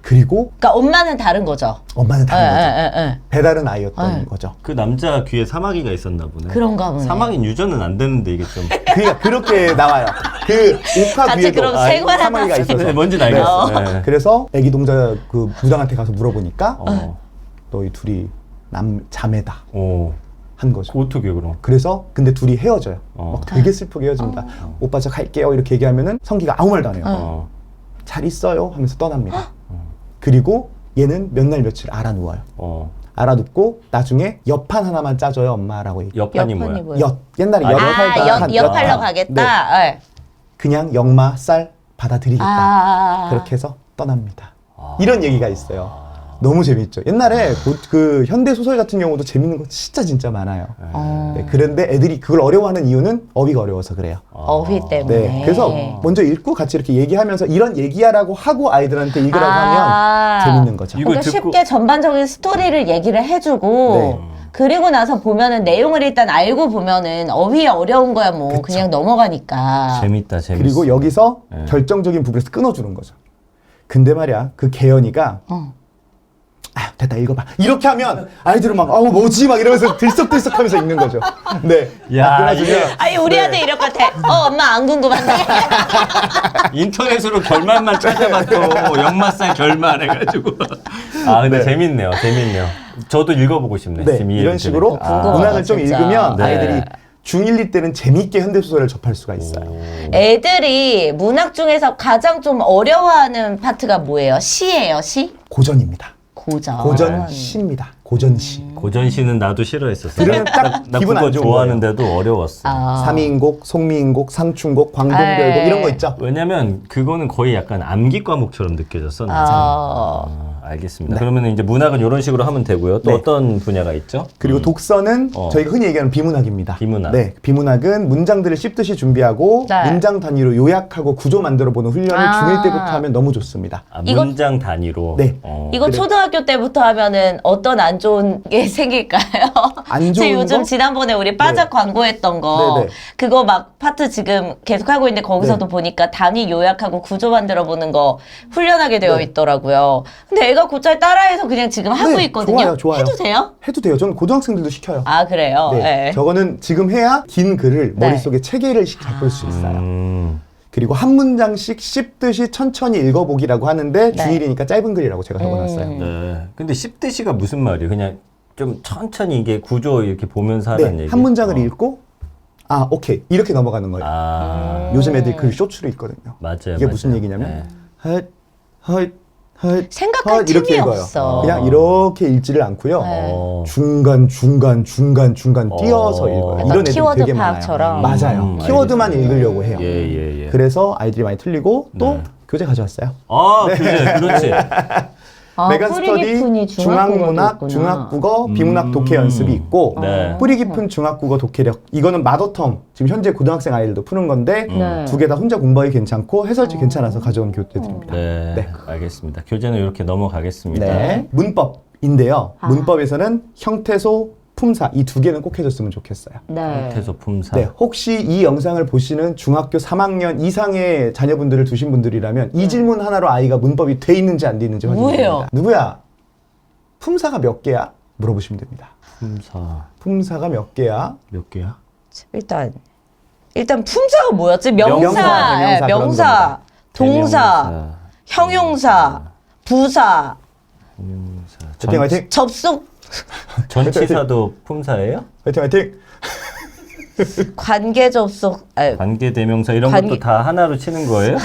그리고 그러니까 엄마는 다른 거죠. 엄마는 다른 거죠. 예. 배다른 아이였던 예. 거죠. 그 남자 귀에 사마귀가 있었나 보네. 그런가 보네. 사마귀는 유전은 안 되는데 이게 좀. 그러니까 그렇게 나와요. 그 옥화 같이 위에도 그럼 생활하다 사마귀가 있어서. 네, 뭔지는 알겠어. 네. 그래서 애기 동자 그 무당한테 가서 물어보니까 어. 너희 둘이 자매다 오. 한 거죠. 어떻게 그럼? 그래서 근데 둘이 헤어져요. 어. 막 되게 슬프게 헤어집니다. 오빠 저 갈게요 이렇게 얘기하면은 성기가 아무 말도 안 해요. 어. 잘 있어요 하면서 떠납니다. 그리고 얘는 몇 날 며칠 알아 누워요. 어. 알아눕고 나중에 엿판 하나만 짜줘요 엄마라고 얘기해요. 옆판이 뭐야? 뭐예요? 엿 옛날에 엿 팔다 엿하러 가겠다. 네. 그냥 영마 쌀 받아들이겠다. 아. 그렇게 해서 떠납니다. 이런 얘기가 있어요. 너무 재밌죠. 옛날에 그 현대 소설 같은 경우도 재밌는 거 진짜 많아요. 네, 그런데 애들이 그걸 어려워하는 이유는 어휘가 어려워서 그래요. 어휘 때문에. 네, 그래서 먼저 읽고 같이 이렇게 얘기하면서 이런 얘기하라고 하고 아이들한테 읽으라고 하면 재밌는 거죠. 이거 그러니까 듣고- 쉽게 전반적인 스토리를 얘기를 해주고 네. 그리고 나서 보면은 내용을 일단 알고 보면은 어휘에 어려운 거야 뭐 그쵸. 그냥 넘어가니까. 재밌다, 재밌어. 그리고 여기서 네. 결정적인 부분에서 끊어주는 거죠. 근데 말이야 그 개연이가 아, 됐다 읽어봐 이렇게 하면 아이들은 막 어우 뭐지 막 이러면서 들썩들썩하면서 읽는 거죠. 네. 야, 끊어주면 이게 아니 우리한테 이럴 것 같아. 엄마 안 궁금한데. 인터넷으로 결말만 찾아봐도 역마살 결말 해가지고. 아 근데 네. 재밌네요. 저도 읽어보고 싶네. 네, 지금 이런 식으로 궁금하다, 문학을 좀 진짜. 읽으면 네. 아이들이 중1, 2 때는 재밌게 현대소설을 접할 수가 있어요. 애들이 문학 중에서 가장 좀 어려워하는 파트가 뭐예요? 시예요, 시? 고전입니다. 고전. 고전시입니다. 고전시. 고전시는 나도 싫어했었어. 들으면 딱 나 기분 그거 안 좋은 좋아하는데도 어려웠어. 삼인곡, 송미인곡, 상춘곡, 광동별곡 에이. 이런 거 있죠. 왜냐면 그거는 거의 약간 암기 과목처럼 느껴졌어. 알겠습니다. 네. 그러면 이제 문학은 이런 식으로 하면 되고요. 또 네. 어떤 분야가 있죠? 그리고 독서는 저희가 흔히 얘기하는 비문학입니다. 비문학. 네, 비문학은 문장들을 씹듯이 준비하고 네. 문장 단위로 요약하고 구조 만들어 보는 훈련을 중1 때부터 하면 너무 좋습니다. 아, 이거- 문장 단위로. 네. 이거 그래. 초등학교 때부터 하면은 어떤 안 좋은 게 생길까요? 안 좋은 지금 요즘 거? 지난번에 우리 빠작 네. 광고했던 거 네네. 그거 막 파트 지금 계속 하고 있는데 거기서도 네. 보니까 단위 요약하고 구조 만들어 보는 거 훈련하게 되어 네. 있더라고요. 근데 애가 곧잘 따라해서 그냥 지금 하고 네, 있거든요. 좋아요. 해도 돼요? 해도 돼요. 저는 고등학생들도 시켜요. 아 그래요? 네. 네. 저거는 지금 해야 긴 글을 네. 머릿속에 체계를 잡을 수 있어요. 음. 그리고 한 문장씩 씹듯이 천천히 읽어보기라고 하는데 중1이니까 짧은 글이라고 제가 적어놨어요. 네. 근데 10대시가 무슨 말이에요? 그냥 좀 천천히 이게 구조 이렇게 보면서 하는 네, 얘기. 한 문장을 읽고 아 오케이 이렇게 넘어가는 거예요. 아, 요즘 애들 글 쇼츠로 있거든요. 맞아요. 이게 무슨 얘기냐면 헛 생각할 이렇게 틈이 읽어요. 없어. 그냥 이렇게 읽지를 않고요. 어. 중간 띄어서 읽어요. 약간 이런 애들 키워드 되게 파악처럼. 많아요. 맞아요. 키워드만 알겠습니다. 읽으려고 해요. 예. 그래서 아이들이 많이 틀리고 또 네. 교재 가져왔어요. 아, 교재, 그렇지. 메간 뿌리 스터디, 깊은이 중학문학, 중학국어도 있구나. 중학국어, 비문학 독해 연습이 있고 네. 뿌리 깊은 중학국어 독해력 이거는 마더텀 지금 현재 고등학생 아이들도 푸는 건데 네. 두 개 다 혼자 공부하기 괜찮고 해설지 괜찮아서 가져온 교재들입니다. 네, 네. 알겠습니다. 교재는 이렇게 넘어가겠습니다. 네. 문법인데요. 문법에서는 형태소, 품사 이 두 개는 꼭 해줬으면 좋겠어요. 네. 태소 품사. 네, 혹시 이 영상을 보시는 중학교 3학년 이상의 자녀분들을 두신 분들이라면 이 질문 하나로 아이가 문법이 돼 있는지 안 돼 있는지 확인해 뭐예요? 봅니다. 누구야? 품사가 몇 개야? 물어보시면 됩니다. 품사가 몇 개야? 몇 개야? 일단 품사가 뭐였지? 명사, 명사, 예, 그런 명사, 겁니다. 동사, 형용사, 부사, 화이팅 화이팅! 접속, 전치사도 품사예요? 화이팅 화이팅! 관계 접속, 관계 대명사 이런 관계- 것도 다 하나로 치는 거예요?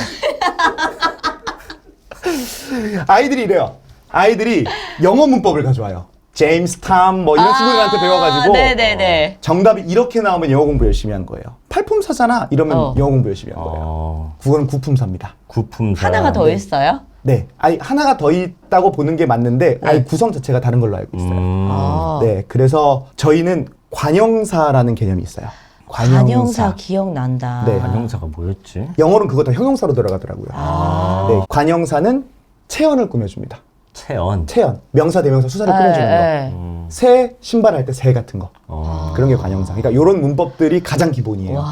아이들이 이래요. 아이들이 영어 문법을 가져와요. 제임스 탐 뭐 이런 친구들한테 배워가지고 네네네. 정답이 이렇게 나오면 영어 공부 열심히 한 거예요. 팔품사잖아 이러면 영어 공부 열심히 한 거예요. 국어는 구품사입니다. 구품사. 하나가 더 있어요? 네, 아니 하나가 더 있다고 보는 게 맞는데 아예 구성 자체가 다른 걸로 알고 있어요. 네, 그래서 저희는 관형사라는 개념이 있어요. 관형사 기억난다. 네. 관형사가 뭐였지? 영어는 그거 다 형용사로 들어가더라고요. 네, 관형사는 체언을 꾸며줍니다. 체언. 체언, 명사 대명사 수사를 끊어주는 거. 새 신발할 때 새 같은 거. 그런 게 관형사. 그러니까 이런 문법들이 가장 기본이에요.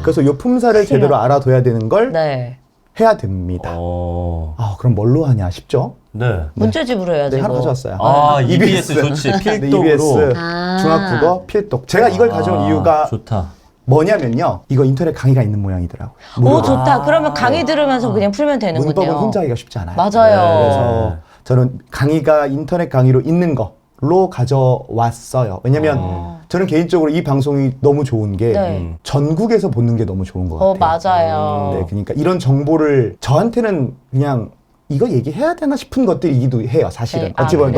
그래서 요 품사를 제대로 알아둬야 되는 걸 네. 해야 됩니다. 그럼 뭘로 하냐 싶죠? 네. 문제집으로 해야지. 네, 하나 뭐. 가져왔어요. EBS 좋지. 네, 필독으로. EBS 중학국어 필독. 제가 이걸 가져온 이유가 좋다. 뭐냐면요. 이거 인터넷 강의가 있는 모양이더라고요. 오, 좋다. 그러면 강의 들으면서 그냥 풀면 되는군요. 문법은 혼자 하기가 쉽지 않아요. 맞아요. 그래서 저는 강의가 인터넷 강의로 있는 거로 가져왔어요. 왜냐면 저는 개인적으로 이 방송이 너무 좋은 게 네. 전국에서 보는 게 너무 좋은 것 같아요. 맞아요. 네, 그러니까 이런 정보를 저한테는 그냥 이거 얘기해야 되나 싶은 것들이기도 해요. 사실은 네. 어찌 보면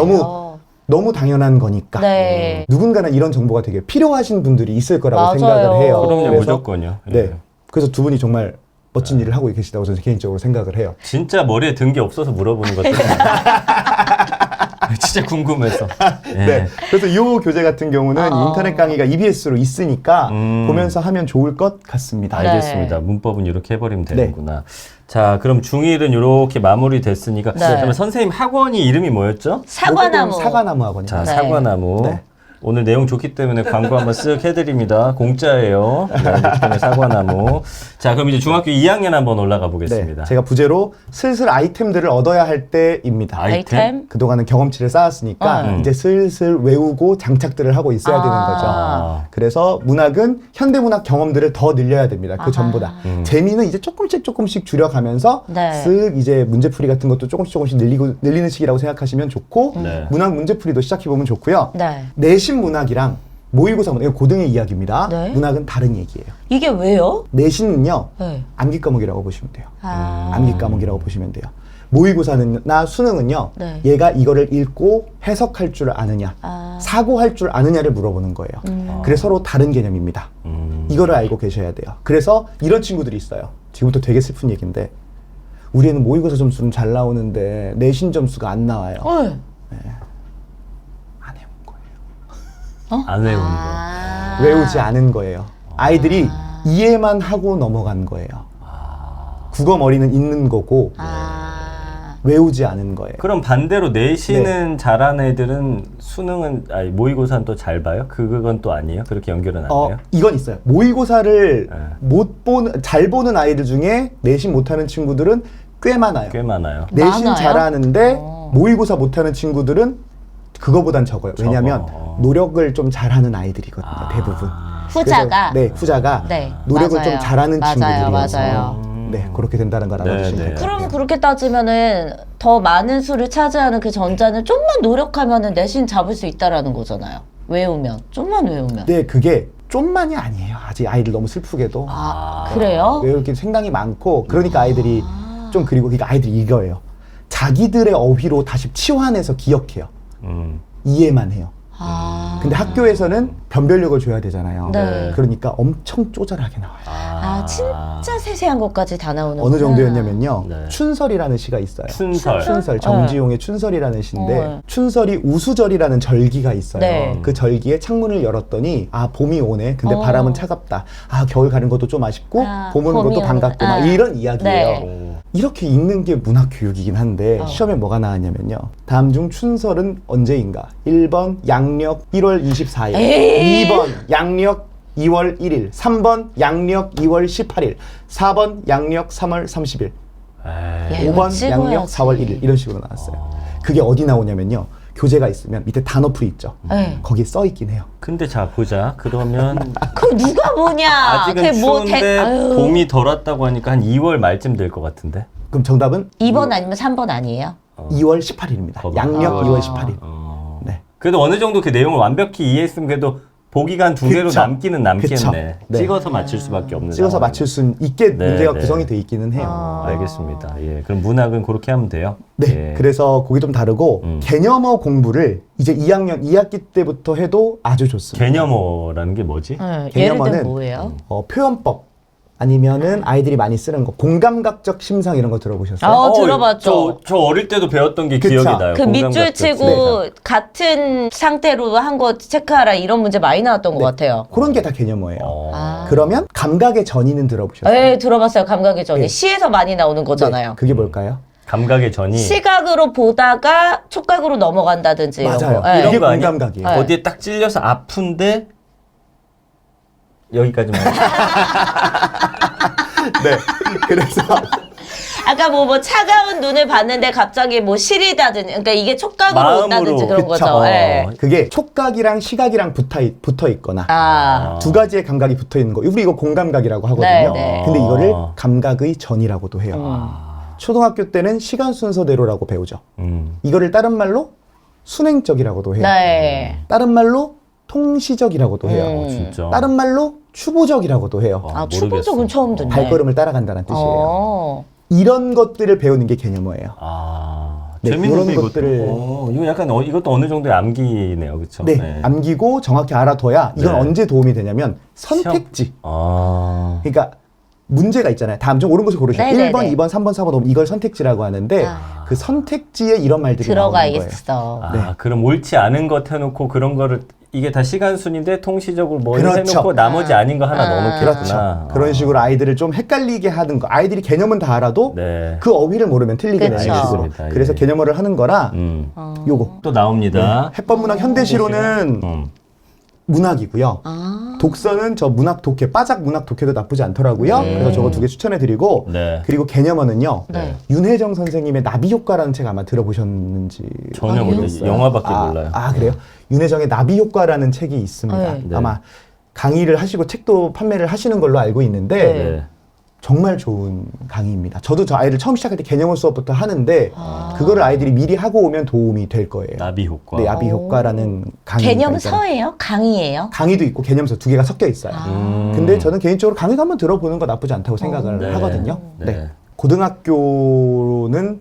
너무 당연한 거니까. 네. 누군가는 이런 정보가 되게 필요하신 분들이 있을 거라고 맞아요. 생각을 해요. 그럼요, 그래서 무조건요. 네. 그래서 두 분이 정말 멋진 일을 하고 계시다고 저는 개인적으로 생각을 해요. 진짜 머리에 든 게 없어서 물어보는 것들. 진짜 궁금해서. 네. 그래서 이 교재 같은 경우는 인터넷 강의가 EBS로 있으니까 보면서 하면 좋을 것 같습니다. 알겠습니다. 문법은 이렇게 해버리면 되는구나. 자, 그럼 중1은 이렇게 마무리됐으니까. 그러면 선생님 학원이 이름이 뭐였죠? 사과나무. 사과나무 학원이요. 자, 네. 사과나무. 네. 오늘 내용 좋기 때문에 광고 한번 쓱 해드립니다. 공짜예요. 네, 사과나무. 자, 그럼 이제 중학교 2학년 한번 올라가 보겠습니다. 네, 제가 부제로 슬슬 아이템들을 얻어야 할 때입니다. 아이템? 그동안은 경험치를 쌓았으니까 이제 슬슬 외우고 장착들을 하고 있어야 되는 거죠. 그래서 문학은 현대문학 경험들을 더 늘려야 됩니다. 그 전보다. 재미는 이제 조금씩 줄여가면서 네. 쓱 이제 문제풀이 같은 것도 조금씩 늘리는 시기라고 생각하시면 좋고 네. 문학 문제풀이도 시작해보면 좋고요. 네. 내신 문학이랑 모의고사 문학, 이거 고등의 이야기입니다. 네. 문학은 다른 얘기예요. 이게 왜요? 내신은요. 네. 암기 과목이라고 보시면 돼요. 암기 과목이라고 보시면 돼요. 모의고사나 수능은요. 네. 얘가 이거를 읽고 해석할 줄 아느냐, 사고할 줄 아느냐를 물어보는 거예요. 그래서 서로 다른 개념입니다. 이거를 알고 계셔야 돼요. 그래서 이런 친구들이 있어요. 지금부터 되게 슬픈 얘기인데 우리 애는 모의고사 점수는 잘 나오는데 내신 점수가 안 나와요. 안 해온 거예요. 안 외우는 거. 외우지 않은 거예요. 아이들이 이해만 하고 넘어간 거예요. 국어 머리는 있는 거고 외우지 않은 거예요. 그럼 반대로 내신은 잘하는 애들은 수능은 모의고사는 또 잘 봐요? 그건 또 아니에요? 그렇게 연결은 안 돼요? 이건 있어요. 모의고사를 잘 보는 아이들 중에 내신 못하는 친구들은 꽤 많아요. 꽤 많아요. 내신 많아요? 잘하는데 모의고사 못하는 친구들은 그거보단 적어요. 왜냐하면 노력을 좀 잘하는 아이들이거든요. 대부분. 후자가? 그래서, 후자가 네, 노력을 맞아요. 좀 잘하는 친구들이어서 맞아요. 네, 그렇게 된다는 걸 알아주시면 될 것 같아요. 그럼 그렇게 따지면은 더 많은 수를 차지하는 그 전자는 좀만 노력하면은 내신 잡을 수 있다라는 거잖아요. 외우면. 좀만 외우면. 네, 그게 좀만이 아니에요. 아직 아이들 너무 슬프게도. 그래요? 외울 게 상당히 많고 그러니까 아이들이 좀 그리고 그러니까 아이들이 이거예요. 자기들의 어휘로 다시 치환해서 기억해요. 이해만 해요. 근데 학교에서는 변별력을 줘야 되잖아요. 네. 그러니까 엄청 쪼잘하게 나와요. 진짜 세세한 것까지 다 나오는 어느 정도였냐면요. 네. 춘설이라는 시가 있어요. 춘설. 정지용의 춘설이라는 시인데 네. 춘설이 우수절이라는 절기가 있어요. 네. 그 절기에 창문을 열었더니 봄이 오네. 근데 바람은 차갑다. 겨울 가는 것도 좀 아쉽고 봄 오는 봄이 것도 반갑고 막 오는- 이런 이야기예요. 네. 이렇게 읽는 게 문학 교육이긴 한데 시험에 뭐가 나왔냐면요. 다음 중 춘설은 언제인가? 1번 양력 1월 24일, 2번 양력 2월 1일, 3번 양력 2월 18일, 4번 양력 3월 30일, 야, 이거 5번 찍어야지. 양력 4월 1일 이런 식으로 나왔어요. 그게 어디 나오냐면요. 교재가 있으면 밑에 단어풀이 있죠. 네. 거기에 써 있긴 해요. 근데 자 보자. 그러면 그럼 누가 보냐? 아직은 그게 뭐 추운데 아유. 봄이 덜 왔다고 하니까 한 2월 말쯤 될 것 같은데. 그럼 정답은 2번 아니면 3번 아니에요? 2월 18일입니다. 양력 2월 18일. 네. 그래도 어느 정도 그 내용을 완벽히 이해했으면 그래도 보기가 한 두 개로 그쵸. 남기는 남겠네. 그쵸. 네. 찍어서 맞출 수밖에 없는 찍어서 상황이네. 맞출 수 있게 네, 문제가 네. 구성이 돼 있기는 해요. 알겠습니다. 예, 그럼 문학은 그렇게 하면 돼요. 네. 예. 그래서 그게 좀 다르고 개념어 공부를 이제 2학년 2학기 때부터 해도 아주 좋습니다. 개념어라는 게 뭐지? 네. 예를 개념어는 들면 뭐예요? 표현법 아니면은 아이들이 많이 쓰는 거 공감각적 심상 이런 거 들어보셨어요? 들어봤죠. 저 어릴 때도 배웠던 게 그쵸. 기억이 나요. 그 밑줄 공감각적 치고 심상. 같은 상태로 한 거 체크하라 이런 문제 많이 나왔던 것 같아요. 그런 게 다 개념어예요. 어. 그러면 감각의 전이는 들어보셨어요? 네, 들어봤어요. 감각의 전이. 네. 시에서 많이 나오는 거잖아요. 네, 그게 뭘까요? 감각의 전이 시각으로 보다가 촉각으로 넘어간다든지 이런 맞아요. 거. 예. 이런 이게 거 아니야? 공감각이에요. 네. 어디에 딱 찔려서 아픈데 여기까지만. 네. 그래서 아까 뭐 차가운 눈을 봤는데 갑자기 뭐 시리다든지, 그러니까 이게 촉각으로 마음으로, 온다든지 그런 그쵸. 거죠. 예. 그게 촉각이랑 시각이랑 붙어 있거나 아, 두 가지의 감각이 붙어 있는 거. 우리 이거 공감각이라고 하거든요. 네, 네. 근데 이거를 감각의 전이라고도 해요. 초등학교 때는 시간 순서대로라고 배우죠. 이거를 다른 말로 순행적이라고도 해요. 네. 다른 말로 통시적이라고도 해요. 진짜. 다른 말로 추보적이라고도 해요. 아, 모르겠어. 추보적은 처음 듣네. 발걸음을 따라간다는 뜻이에요. 어. 이런 것들을 배우는 게 개념어예요. 네, 재밌는데 이런 이것도. 것들을- 이거 약간 이것도 어느 정도의 암기네요, 그렇죠? 네, 암기고 정확히 알아둬야 이건 네. 언제 도움이 되냐면 선택지. 아, 그러니까 문제가 있잖아요. 다음 중 옳은 것을 고르시죠. 네네네. 1번, 2번, 3번, 4번, 5번 이걸 선택지라고 하는데 그 선택지에 이런 말들이 들어가 나오는 거예요. 있어. 아, 네. 그럼 옳지 않은 것 해놓고 그런 거를 이게 다 시간 순인데 통시적으로 뭐 그렇죠. 해놓고 나머지 아닌 거 하나 넣어놓겠구나. 그렇죠. 그런 식으로 아이들을 좀 헷갈리게 하는 거. 아이들이 개념은 다 알아도 네. 그 어휘를 모르면 틀리게 되는 그쵸. 식으로. 알겠습니다. 그래서 예. 개념어를 하는 거라 요거. 또 나옵니다. 해법문학 현대시로는 문학이고요. 아. 독서는 저 문학 독해, 빠작 문학 독해도 나쁘지 않더라고요. 그래서 저거 두 개 추천해드리고 네. 그리고 개념어는요. 네. 윤혜정 선생님의 나비효과라는 책 아마 들어보셨는지 전혀 아니요. 모르겠어요. 영화밖에 몰라요. 그래요? 윤혜정의 나비효과라는 책이 있습니다. 네. 아마 강의를 하시고 책도 판매를 하시는 걸로 알고 있는데 네. 정말 좋은 강의입니다. 저도 저 아이들 처음 시작할 때 개념어 수업부터 하는데 그거를 아이들이 미리 하고 오면 도움이 될 거예요. 나비 효과. 네, 나비효과라는 강의. 개념서예요? 강의예요? 강의도 있고 개념서 두 개가 섞여 있어요. 근데 저는 개인적으로 강의도 한번 들어보는 거 나쁘지 않다고 생각을 네. 하거든요. 네. 네. 고등학교는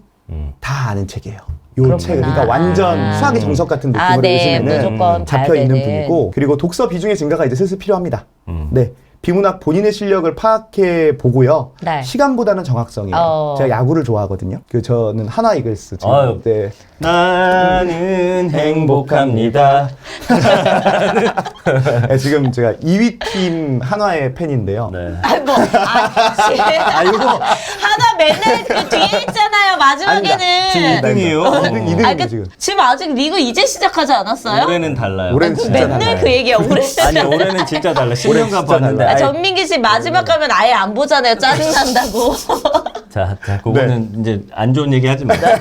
다 아는 책이에요. 요 책, 그러니까 완전 수학의 정석 같은 느낌으로 네, 요즘에는 무조건 잡혀 봐야 있는 되는. 분이고, 그리고 독서 비중의 증가가 이제 슬슬 필요합니다. 네. 비문학 본인의 실력을 파악해 보고요. 네. 시간보다는 정확성이에요. 제가 야구를 좋아하거든요. 저는 하나 이글스 지금 아유. 네. 나는 행복합니다. 네, 지금 제가 2위 팀 한화의 팬인데요. 네. 아이고, 이거 하나 맨날 그 뒤에 있잖아요, 마지막에는. 지금 2등이에요. 2등이에요 지금. 지금 아직 리그 이제 시작하지 않았어요? 올해는 달라요. 올해는 진짜 맨날 달라요. 그 얘기야, 올해. 아니 올해는 진짜 달라. 10년간 진짜 봤는데. 달라요. 아, 아예- 전민기 씨 마지막 가면 아예 안 보잖아요. 짜증난다고. 자, 그거는 이제 안 좋은 얘기 하지 마세요.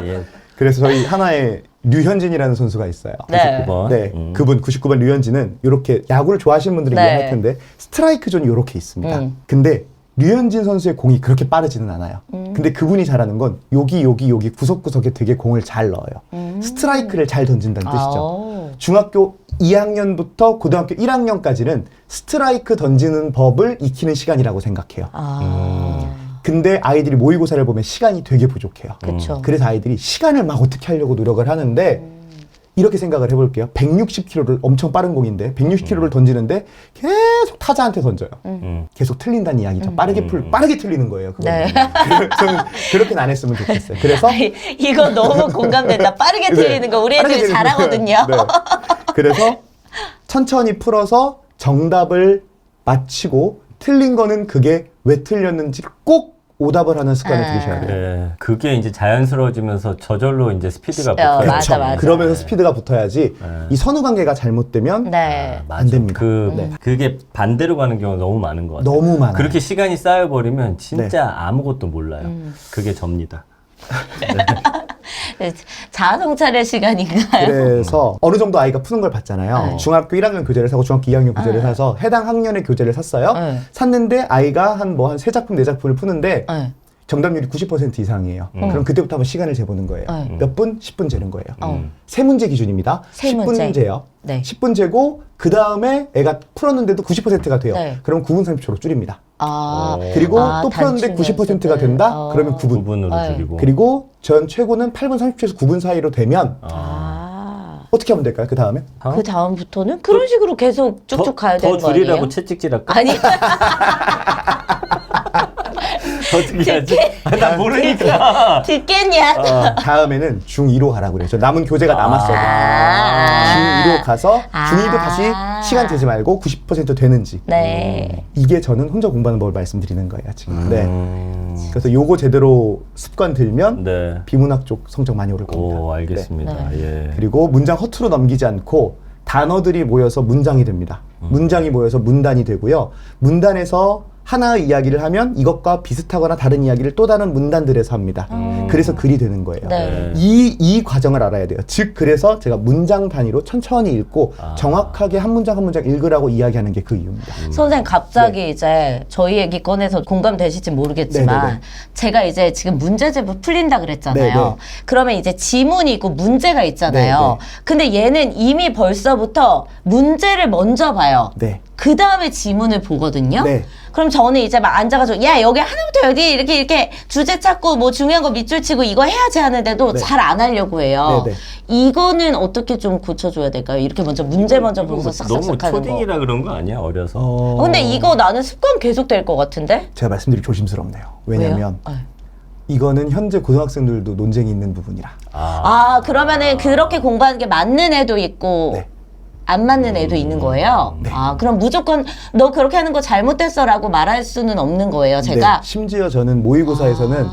예, 예. 그래서 저희 하나의 류현진이라는 선수가 있어요. 네. 99번. 네, 그분 99번 류현진은 이렇게 야구를 좋아하시는 분들은 네. 이해할 텐데 스트라이크 존이 이렇게 있습니다. 근데 류현진 선수의 공이 그렇게 빠르지는 않아요. 근데 그분이 잘하는 건 여기 구석구석에 되게 공을 잘 넣어요. 스트라이크를 잘 던진다는 뜻이죠. 아오. 중학교 2학년부터 고등학교 1학년까지는 스트라이크 던지는 법을 익히는 시간이라고 생각해요. 근데 아이들이 모의고사를 보면 시간이 되게 부족해요. 그쵸. 그래서 아이들이 시간을 막 어떻게 하려고 노력을 하는데 이렇게 생각을 해볼게요. 160km를 엄청 빠른 공인데 160km를 던지는데 계속 타자한테 던져요. 계속 틀린다는 이야기죠. 빠르게 틀리는 거예요. 그거는. 네. 저는 그렇게는 안 했으면 좋겠어요. 그래서 이거 너무 공감된다. 빠르게 틀리는 거 우리 빠르게 애들이 틀리는 잘하거든요. 거예요. 네. 그래서 천천히 풀어서 정답을 맞히고 틀린 거는 그게 왜 틀렸는지 꼭 오답을 하는 습관을 들이셔야 돼요. 네. 그게 이제 자연스러워지면서 저절로 이제 스피드가 맞아, 붙어요. 맞아, 맞아. 그러면서 스피드가 붙어야지 이 선후 관계가 잘못되면 네. 맞아. 안 됩니다. 그게 반대로 가는 경우가 너무 많은 것 같아요. 너무 많아요. 그렇게 시간이 쌓여버리면 진짜 아무것도 몰라요. 그게 접니다. 네, 자아성찰의 시간인가요? 그래서 어느 정도 아이가 푸는 걸 봤잖아요. 네. 중학교 1학년 교재를 사고 중학교 2학년 교재를 사서 해당 학년의 교재를 샀어요. 네. 샀는데 아이가 한 3작품, 4작품을 푸는데 네. 정답률이 90% 이상이에요. 그럼 그때부터 한번 시간을 재보는 거예요. 몇 분? 10분 재는 거예요. 세 문제 기준입니다. 세 10분 문제. 재요. 네. 10분 재고 그 다음에 애가 풀었는데도 90%가 돼요. 네. 그럼 9분 30초로 줄입니다. 아, 그리고 아, 또 풀었는데 단축 90%가 된다? 연습을. 그러면 9분. 9분으로 네. 줄이고. 그리고 전 최고는 8분 30초에서 9분 사이로 되면 어떻게 하면 될까요? 그 다음에? 그 다음부터는 그런 식으로 계속 쭉쭉 가야 되는 더 거 아니에요? 줄이라고 채찍질할까? 아니. 어떻게 하지? 나 모르니까. 듣겠냐? 다음에는 중2로 가라고 그래요. 남은 교재가 남았어요. 중2로 가서 중2도 다시 시간 되지 말고 90% 되는지. 네. 이게 저는 혼자 공부하는 법을 말씀드리는 거예요, 지금. 네. 그래서 요거 제대로 습관 들면 네. 비문학 쪽 성적 많이 오를 겁니다. 오, 알겠습니다. 예. 그리고 문장 허투루 넘기지 않고 단어들이 모여서 문장이 됩니다. 문장이 모여서 문단이 되고요. 문단에서 하나의 이야기를 하면 이것과 비슷하거나 다른 이야기를 또 다른 문단들에서 합니다. 그래서 글이 되는 거예요. 네. 이 과정을 알아야 돼요. 즉 그래서 제가 문장 단위로 천천히 읽고 정확하게 한 문장 한 문장 읽으라고 이야기하는 게 그 이유입니다. 선생님 갑자기 이제 저희 얘기 꺼내서 공감되실지 모르겠지만 네네네. 제가 이제 지금 문제집을 풀린다 그랬잖아요. 네네. 그러면 이제 지문이 있고 문제가 있잖아요. 네네. 근데 얘는 이미 벌써부터 문제를 먼저 봐요. 네. 그 다음에 지문을 보거든요. 네. 그럼 저는 이제 막 앉아가지고 야 여기 하나부터 여기 이렇게 주제 찾고 뭐 중요한 거 밑줄 치고 이거 해야지 하는데도 네. 잘 안 하려고 해요. 네네. 이거는 어떻게 좀 고쳐줘야 될까요? 이렇게 먼저 문제 먼저 보고서 너무 싹싹싹 하는 거. 초딩이라 그런 거 아니야? 어려서. 근데 이거 나는 습관 계속 될 것 같은데? 제가 말씀드리기 조심스럽네요. 왜냐면 왜요? 네. 이거는 현재 고등학생들도 논쟁이 있는 부분이라. 아 그러면은 그렇게 공부하는 게 맞는 애도 있고 네. 안 맞는 애도 있는 거예요? 아 그럼 무조건 너 그렇게 하는 거 잘못됐어라고 말할 수는 없는 거예요 제가? 네, 심지어 저는 모의고사에서는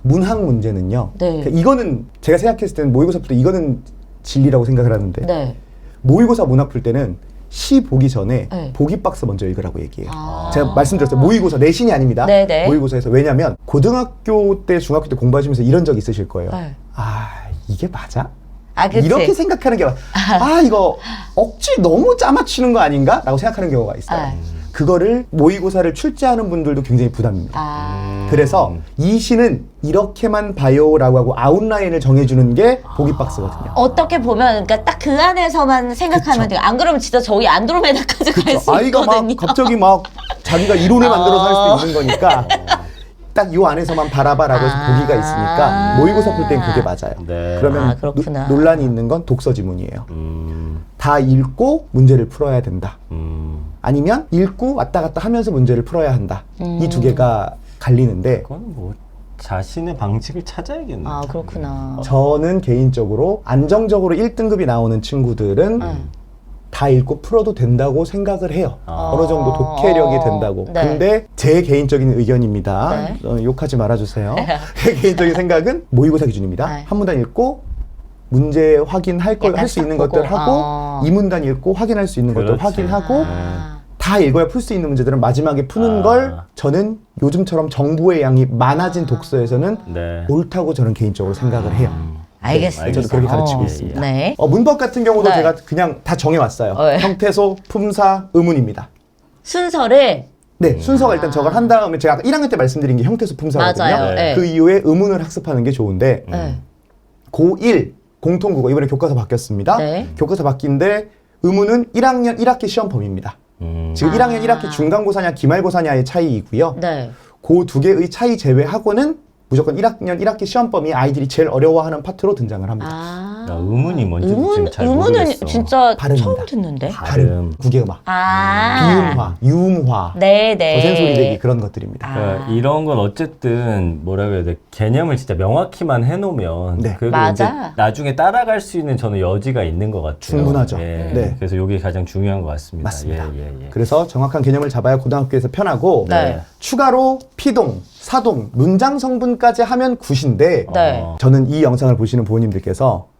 문학 문제는요. 네. 그러니까 이거는 제가 생각했을 때는 모의고사 풀 때 이거는 진리라고 생각을 하는데 네. 모의고사 문학 풀 때는 시 보기 전에 네. 보기 박스 먼저 읽으라고 얘기해요. 제가 말씀드렸어요. 모의고사 내신이 아닙니다. 네네. 모의고사에서 왜냐면 고등학교 때 중학교 때 공부하시면서 이런 적 있으실 거예요. 네. 아 이게 맞아? 아 그치. 이렇게 생각하는 게 이거 억지 너무 짜맞추는 거 아닌가? 라고 생각하는 경우가 있어요. 네. 그거를 모의고사를 출제하는 분들도 굉장히 부담입니다. 그래서 이 시는 이렇게만 봐요라고 하고 아웃라인을 정해주는 게 보기 박스거든요. 어떻게 보면 그러니까 딱 그 안에서만 생각하면 돼요. 안 그러면 진짜 저기 안드로메다까지 갈 수 아이가 있거든요. 막 갑자기 막 자기가 이론을 만들어서 할 수도 있는 거니까 딱 요 안에서만 바라봐라고 해서 보기가 있으니까 모의고사 풀 땐 그게 맞아요. 네. 그러면 그렇구나. 논란이 있는 건 독서 지문이에요. 다 읽고 문제를 풀어야 된다. 아니면 읽고 왔다 갔다 하면서 문제를 풀어야 한다. 이 두 개가 갈리는데 그건 뭐 자신의 방식을 찾아야겠네. 아 그렇구나. 저는 개인적으로 안정적으로 1등급이 나오는 친구들은 다 읽고 풀어도 된다고 생각을 해요. 어느 정도 독해력이 된다고. 네. 근데 제 개인적인 의견입니다. 네. 욕하지 말아주세요. 제 개인적인 생각은 모의고사 기준입니다. 네. 한 문단 읽고 문제 확인할 걸 약간 할 수 있는 싹 보고. 것들 하고 이 문단 읽고 확인할 수 있는 것들 그렇지. 확인하고 다 읽어야 풀 수 있는 문제들은 마지막에 푸는 걸 저는 요즘처럼 정보의 양이 많아진 독서에서는 네. 옳다고 저는 개인적으로 생각을 해요. 알겠습니다. 저도 그렇게 가르치고 있습니다. 네. 문법 같은 경우도 네. 제가 그냥 다 정해왔어요. 네. 형태소, 품사, 의문입니다. 순서를 네, 순서가 일단 저걸 한 다음에 제가 아까 1학년 때 말씀드린 게 형태소, 품사거든요. 맞아요. 네. 그 이후에 의문을 학습하는 게 좋은데 네. 고1 공통국어 이번에 교과서 바뀌었습니다. 네. 교과서 바뀐데 의문은 1학년 1학기 시험 범위입니다. 지금 1학년 1학기 중간고사냐 기말고사냐의 차이이고요. 네. 그 두 개의 차이 제외하고는 무조건 1학년 1학기 시험 범위 아이들이 제일 어려워하는 파트로 등장을 합니다. 아. 나 의문이 뭔지 지금 잘 의문은 모르겠어. 진짜 발음입니다. 처음 듣는데. 발음. 구개음악, 아. 비음화, 유음화, 네네. 거센소리 내기 그런 것들입니다. 그러니까 이런 건 어쨌든 뭐라 그래야 돼 개념을 진짜 명확히만 해놓으면 네. 그래도 맞아. 이제 나중에 따라갈 수 있는 저는 여지가 있는 것 같아요. 충분하죠. 예. 네. 그래서 이게 가장 중요한 것 같습니다. 맞습니다. 예. 그래서 정확한 개념을 잡아야 고등학교에서 편하고 네. 추가로 피동, 사동, 문장 성분까지 하면 굿인데 네. 저는 이 영상을 보시는 부모님들께서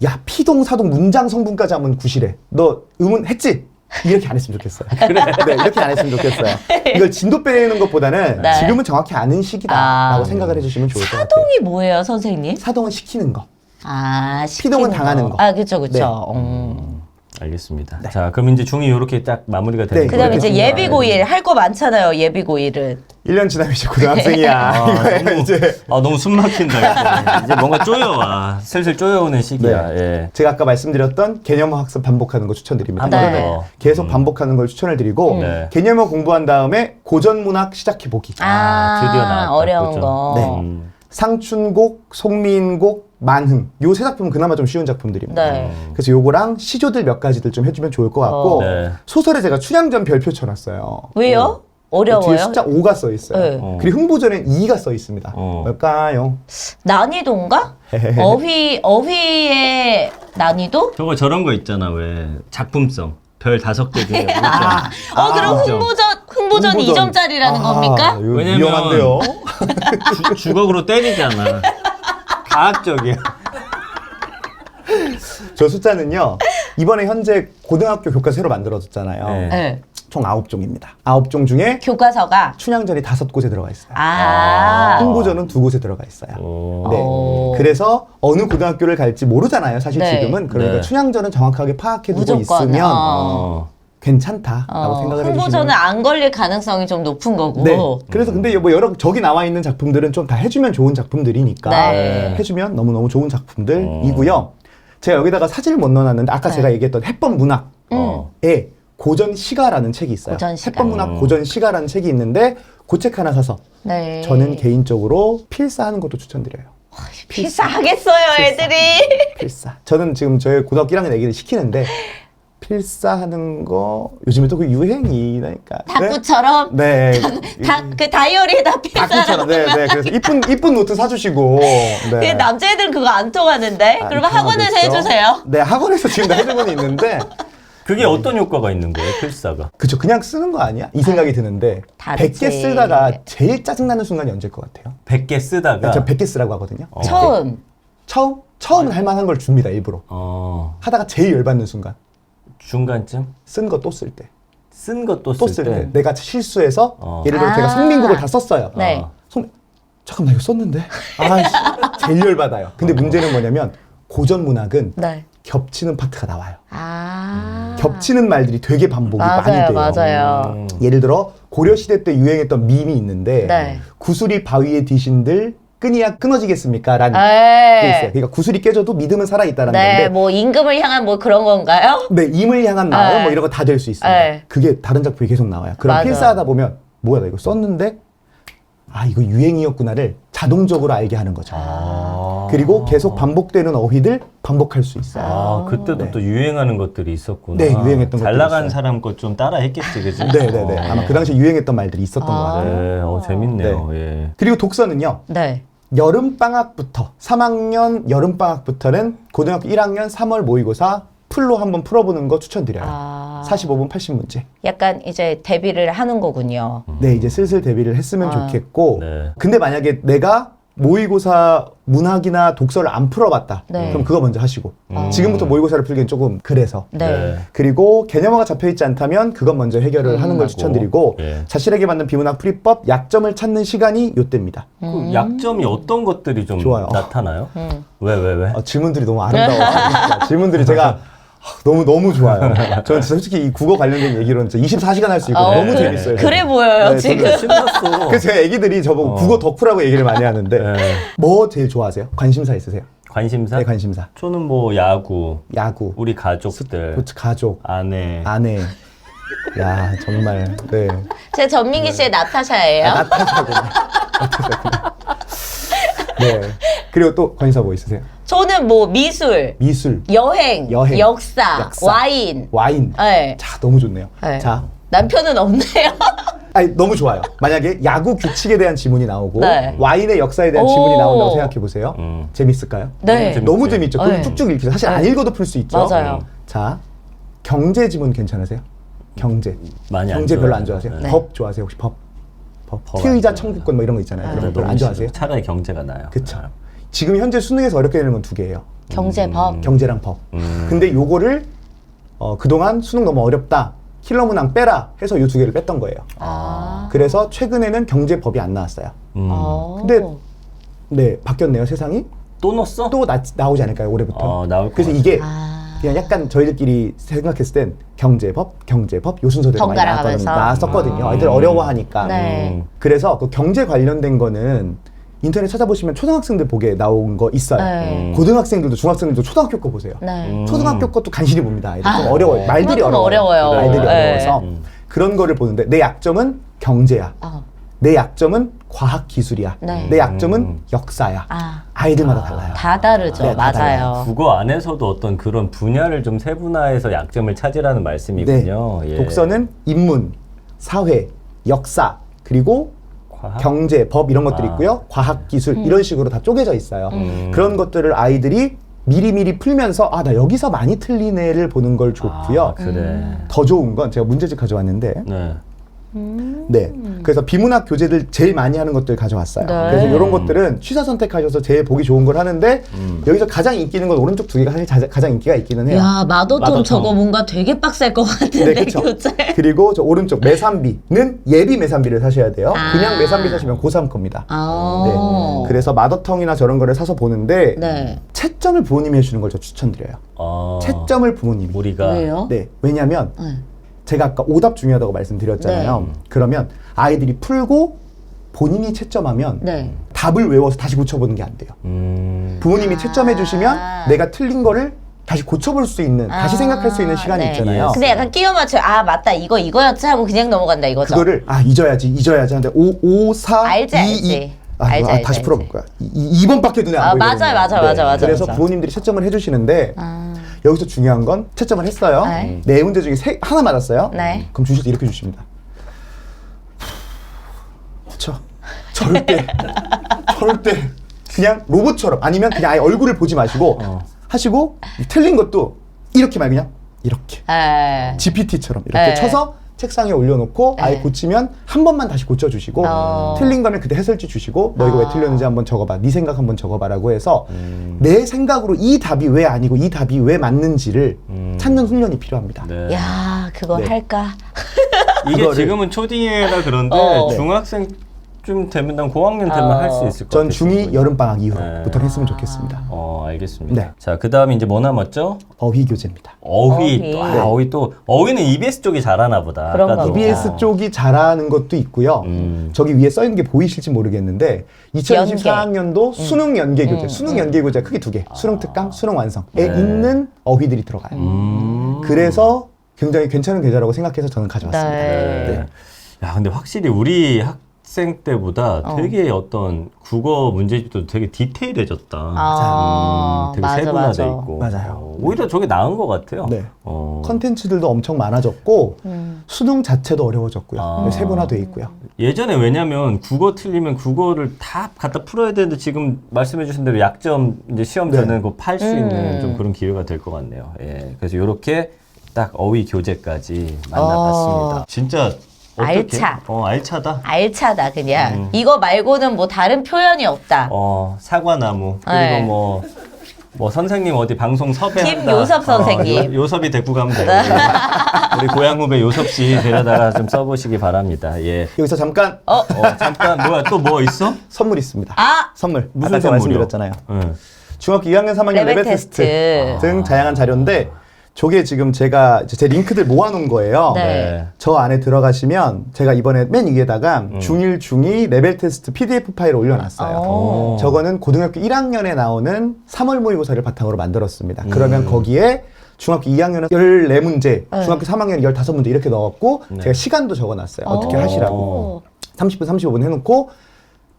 야 피동, 사동, 문장 성분까지 하면 굿이래. 너 의문 했지? 이렇게 안 했으면 좋겠어요. 네, 이렇게 안 했으면 좋겠어요. 이걸 진도 빼내는 것보다는 네. 지금은 정확히 아는 시기다라고 생각을 해주시면 좋을 것 같아요. 사동이 뭐예요, 선생님? 사동은 시키는 거. 아, 피동은 당하는 거. 아, 그쵸. 네. 알겠습니다. 자, 그럼 이제 중2 이렇게 딱 마무리가 되는 네, 거예요. 그 다음에 이제 그렇겠습니다. 예비고일 할 거 많잖아요, 예비고일은. 1년 지나면 이제 고등학생이야. 이거예요, 이제. 너무 숨 막힌다. 이제 뭔가 쪼여와. 슬슬 쪼여오는 시기야. 예. 제가 아까 말씀드렸던 개념어 학습 반복하는 거 추천드립니다. 한 번 네. 더. 계속 반복하는 걸 추천을 드리고 네. 개념어 공부한 다음에 고전문학 시작해보기. 드디어 나왔다. 어려운 그죠? 거. 네. 상춘곡, 송미인곡, 만흥 요 세 작품은 그나마 좀 쉬운 작품들입니다. 네. 그래서 요거랑 시조들 몇 가지들 좀 해주면 좋을 것 같고 네. 소설에 제가 춘향전 별표 쳐놨어요. 왜요? 어려워요? 뒤에 숫자 5가 써 있어요. 네. 그리고 흥부전엔 2가 써 있습니다. 뭘까요? 난이도인가? 어휘의 난이도? 저거 저런 거 있잖아 왜 작품성 별 5개 중에 그럼 흥보전 2점짜리라는 겁니까? 이거 왜냐면- 위험한데요. 주걱으로 때리잖아. 과학적이야. 저 숫자는요. 이번에 현재 고등학교 교과서 새로 만들어졌잖아요. 네. 네. 총 9종입니다. 9종 중에 교과서가 춘향전이 5곳에 들어가 있어요. 흥부전은 2곳에 들어가 있어요. 오. 네. 그래서 어느 고등학교를 갈지 모르잖아요. 사실 네. 지금은. 그러니까 네. 춘향전은 정확하게 파악해두고 무조건, 있으면 어. 괜찮다라고 생각을 해주시면. 흥보전은 안 걸릴 가능성이 좀 높은 거고. 네. 그래서 근데 뭐 여러 저기 나와 있는 작품들은 좀 다 해주면 좋은 작품들이니까 네. 해주면 너무너무 좋은 작품들이고요. 제가 여기다가 사진을 못 넣어놨는데 아까 네. 제가 얘기했던 해법 문학에 어. 고전 시가라는 책이 있어요. 고전 시가. 해법 문학 고전 시가라는 책이 있는데 그 책 하나 사서 네. 저는 개인적으로 필사하는 것도 추천드려요. 필사하겠어요, 애들이. 필사. 저는 지금 저희 고등학교 1학년 애기를 시키는데 필사하는 거 요즘에 또 그 유행이라니까. 닭구처럼 네. 그 다이어리에다 필사하는 닭구처럼. 네, 네. 그래서 이쁜 노트 사주시고. 그 네. 남자애들은 그거 안 통하는데? 안 그러면 학원에서 통하겠죠? 해주세요. 네, 학원에서 지금 다 해주고는 있는데. 그게 어떤 효과가 있는 거예요, 필사가? 그쵸, 그냥 쓰는 거 아니야? 이 생각이 드는데. 다르지. 100개 쓰다가 제일 짜증나는 순간이 언제일 것 같아요? 100개 쓰다가 저 100개 쓰라고 하거든요. 처음. 처음은 할 만한 걸 줍니다, 일부러. 하다가 제일 열받는 순간. 중간쯤 쓴 거 또 쓸 때. 쓴 것도 또 쓸 쓸 때. 때. 내가 실수해서 예를 들어 아. 제가 성민국을 다 썼어요. 네. 잠깐 나 이거 썼는데. 아이씨. 제일 열받아요. 근데 문제는 뭐냐면 고전 문학은 네. 겹치는 파트가 나와요. 아. 겹치는 말들이 되게 반복이 많이 맞아요, 돼요. 맞아요. 예를 들어 고려시대 때 유행했던 밈이 있는데 네. 구슬이 바위에 뒤신들 끈이야 끊어지겠습니까? 라는 게 있어요. 네. 그러니까 구슬이 깨져도 믿음은 살아있다는 네, 건데 뭐 임금을 향한 뭐 그런 건가요? 네, 임을 향한 마음 네. 뭐 이런 거 다 될 수 있습니다. 네. 그게 다른 작품에 계속 나와요. 그럼 맞아. 필사하다 보면 뭐야 나 이거 썼는데 아 이거 유행이었구나를 자동적으로 알게 하는 거죠. 그리고 계속 반복되는 어휘들 반복할 수 있어요. 그때도 네. 또 유행하는 것들이 있었구나. 네, 유행했던 잘 것들이 나간 있어요. 사람 것 좀 따라 했겠지, 그지? 네네네. 아마 그 당시에 유행했던 말들이 있었던 것 같아요. 네, 재밌네요. 예. 그리고 독서는요. 네. 여름방학부터 3학년 여름방학부터는 고등학교 1학년 3월 모의고사 풀로 한번 풀어보는 거 추천드려요. 45분 80문제. 약간 이제 데뷔를 하는 거군요. 네, 이제 슬슬 데뷔를 했으면 좋겠고. 네. 근데 만약에 내가 모의고사 문학이나 독서를 안 풀어봤다. 네. 그럼 그거 먼저 하시고. 지금부터 모의고사를 풀기엔 조금 그래서. 네. 그리고 개념어가 잡혀있지 않다면 그건 먼저 해결을 하는 걸 하고. 추천드리고 예. 자신에게 맞는 비문학 풀이법 약점을 찾는 시간이 요때입니다. 그 약점이 어떤 것들이 좀 좋아요. 나타나요? 왜? 질문들이 너무 아름다워. 진짜 질문들이 제가 너무 좋아요. 저는 솔직히 이 국어 관련된 얘기로는 24시간 할 수 있고 너무 재밌어요. 그래 보여요, 네, 지금. 저는 신났어. 그래서 제가 애기들이 저보고 국어 덕후라고 얘기를 많이 하는데 네. 뭐 제일 좋아하세요? 관심사 있으세요? 관심사? 네, 관심사. 저는 뭐 야구, 야구, 우리 가족들, 가족, 아내. 아내. 야 정말 네. 제 전민기 씨의 나타샤예요. 나타샤구나. 네. 그리고 또 관심사 뭐 있으세요? 저는 뭐 미술, 미술, 여행, 여행, 역사, 역사. 와인. 와인. 네. 자 너무 좋네요. 네. 자. 남편은 없네요. 아니 너무 좋아요. 만약에 야구 규칙에 대한 지문이 나오고 네. 와인의 역사에 대한 오. 지문이 나온다고 생각해 보세요. 재밌을까요? 네. 재밌어요. 너무 재밌죠. 그럼 네. 쭉쭉 읽히죠. 사실 안 읽어도 풀 수 있죠. 맞아요. 자, 경제 지문 괜찮으세요? 경제. 많이 안 경제 별로 안 좋아해요. 좋아하세요? 네. 법 좋아하세요? 혹시 법? 법 피의자 안 좋아해요. 청구권 뭐 이런 거 있잖아요. 그런 거 별로 안 너무 좋아하세요? 싫어요. 차라리 경제가 나요. 그쵸. 지금 현재 수능에서 어렵게 되는 건 두 개예요. 경제법. 경제랑 법. 근데 요거를 그동안 수능 너무 어렵다. 킬러 문항 빼라 해서 요 두 개를 뺐던 거예요. 그래서 최근에는 경제법이 안 나왔어요. 근데 네 바뀌었네요 세상이. 또 넣었어? 또 나오지 않을까요 올해부터? 나올 것 그래서 같아요. 이게 그냥 약간 저희들끼리 생각했을 땐 경제법 요 순서대로 많이 번갈아 가면서. 나왔었거든요. 아이들 어려워하니까. 네. 그래서 그 경제 관련된 거는 인터넷 찾아보시면 초등학생들 보게 나온 거 있어요. 네. 고등학생들도 중학생들도 초등학교 거 보세요. 네. 초등학교 것도 간신히 봅니다. 아이들 좀 어려워요. 말들이 그만큼 어려워요. 어려워요. 말들이 네. 어려워서 그런 거를 보는데 내 약점은 경제야. 내 약점은 과학 기술이야. 네. 내 약점은 역사야. 아이들마다 달라요. 다 다르죠. 네, 다 달라요. 맞아요. 국어 안에서도 어떤 그런 분야를 좀 세분화해서 약점을 찾으라는 말씀이군요. 네. 예. 독서는 인문, 사회, 역사, 그리고 과학? 경제, 법 이런 것들이 있고요. 과학, 기술 이런 식으로 다 쪼개져 있어요. 그런 것들을 아이들이 미리미리 풀면서 나 여기서 많이 틀린 애를 보는 걸 좋고요. 그래. 더 좋은 건 제가 문제집 가져왔는데 네. 네. 그래서 비문학 교재들 제일 많이 하는 것들 가져왔어요. 네. 그래서 이런 것들은 취사 선택하셔서 제일 보기 좋은 걸 하는데 여기서 가장 인기 있는 건 오른쪽 두 개가 사실 가장 인기가 있기는 해요. 야, 마더톤 마더톤. 저거 뭔가 되게 빡셀 것 같은데, 네, 그쵸. 교재. 그리고 저 오른쪽 매산비는 예비 매산비를 사셔야 돼요. 그냥 매산비 사시면 고3 겁니다. 네. 그래서 마더텅이나 저런 거를 사서 보는데 네. 채점을 부모님이 해주는 걸 저 추천드려요. 채점을 부모님이. 우리가 왜요? 네. 왜냐면 네. 제가 아까 오답 중요하다고 말씀드렸잖아요. 그러면 아이들이 풀고 본인이 채점하면 네. 답을 외워서 다시 고쳐보는 게 안 돼요. 부모님이 채점해 주시면 내가 틀린 거를 다시 고쳐볼 수 있는, 다시 생각할 수 있는 시간이 네. 있잖아요. 근데 약간 끼워 맞춰, 맞다, 이거였지 하고 그냥 넘어간다, 이거죠. 그거를 잊어야지 하는데 5, 4, 알지, 2, 알지. 2 알지, 다시 알지. 풀어볼 거야. 2번밖에 눈에 안 보이거든요. 맞아요. 그래서 맞아. 부모님들이 채점을 해주시는데 여기서 중요한 건 채점을 했어요. 네. 네 문제 중에 하나 맞았어요. 네. 그럼 주셔서 이렇게 주십니다. 그렇죠. 절대 그냥 로봇처럼 아니면 그냥 아예 얼굴을 보지 마시고 하시고 틀린 것도 이렇게 말고 그냥 이렇게 네. GPT처럼 이렇게 네. 쳐서 책상에 올려놓고 아예 고치면 한 번만 다시 고쳐주시고 틀린 거면 그때 해설지 주시고 너 이거 왜 틀렸는지 한번 적어봐, 네 생각 한번 적어봐라고 해서 내 생각으로 이 답이 왜 아니고 이 답이 왜 맞는지를 찾는 훈련이 필요합니다. 네. 야, 그걸 네. 할까? 이게 그거를- 지금은 초딩이라 그런데 네. 중학생 좀 되면 난 고학년 되면 할 수 있을 것 전 같아요. 중2 여름방학 이후로부터 네. 했으면 좋겠습니다. 알겠습니다. 네. 자, 그 다음에 이제 뭐 남았죠? 어휘 교재입니다. 어휘. 어휘. 어휘는 EBS 쪽이 잘하나 보다. 그런가 아까도. 보다. EBS 쪽이 잘하는 것도 있고요. 저기 위에 써 있는 게 보이실지 모르겠는데 2024학년도 수능 연계 교재, 수능 연계 교재 크게 두 개, 수능 특강, 수능 완성에 있는 어휘들이 들어가요. 그래서 굉장히 괜찮은 계좌라고 생각해서 저는 가져왔습니다. 네. 야, 근데 확실히 우리 학생 때보다 되게 어떤 국어 문제집도 되게 디테일해졌다. 되게 맞아, 세분화돼 맞아. 있고. 맞아요. 오히려 저게 나은 것 같아요. 네. 어. 컨텐츠들도 엄청 많아졌고 수능 자체도 어려워졌고요. 세분화돼 있고요. 예전에 왜냐면 국어 틀리면 국어를 다 갖다 풀어야 되는데 지금 말씀해 주신 대로 약점 이제 시험 전에 네. 그거 팔 수 있는 좀 그런 기회가 될 것 같네요. 예. 그래서 이렇게 딱 어휘 교재까지 만나봤습니다. 진짜 어떻게? 알차. 알차다. 알차다, 그냥. 이거 말고는 뭐 다른 표현이 없다. 사과나무. 그리고 네. 뭐 선생님 어디 방송 섭외한다. 김요섭 선생님. 요섭이 데리고 가면 돼요. 우리 고향 후배 요섭 씨 데려다가 좀 써보시기 바랍니다. 예. 여기서 잠깐 잠깐 뭐야 또 뭐 있어? 선물 있습니다. 무슨 선물. 아까 제가 선물이요? 말씀드렸잖아요. 응. 중학교 2학년, 3학년 레벨 레벨 테스트 등 다양한 자료인데 저게 지금 제가 제 링크들 모아놓은 거예요. 네. 저 안에 들어가시면 제가 이번에 맨 위에다가 중1, 중2 레벨 테스트 PDF 파일을 올려놨어요. 저거는 고등학교 1학년에 나오는 3월 모의고사를 바탕으로 만들었습니다. 그러면 거기에 중학교 2학년은 14문제, 중학교 3학년은 15문제 이렇게 넣었고 제가 시간도 적어놨어요. 어떻게 하시라고. 30분, 35분 해놓고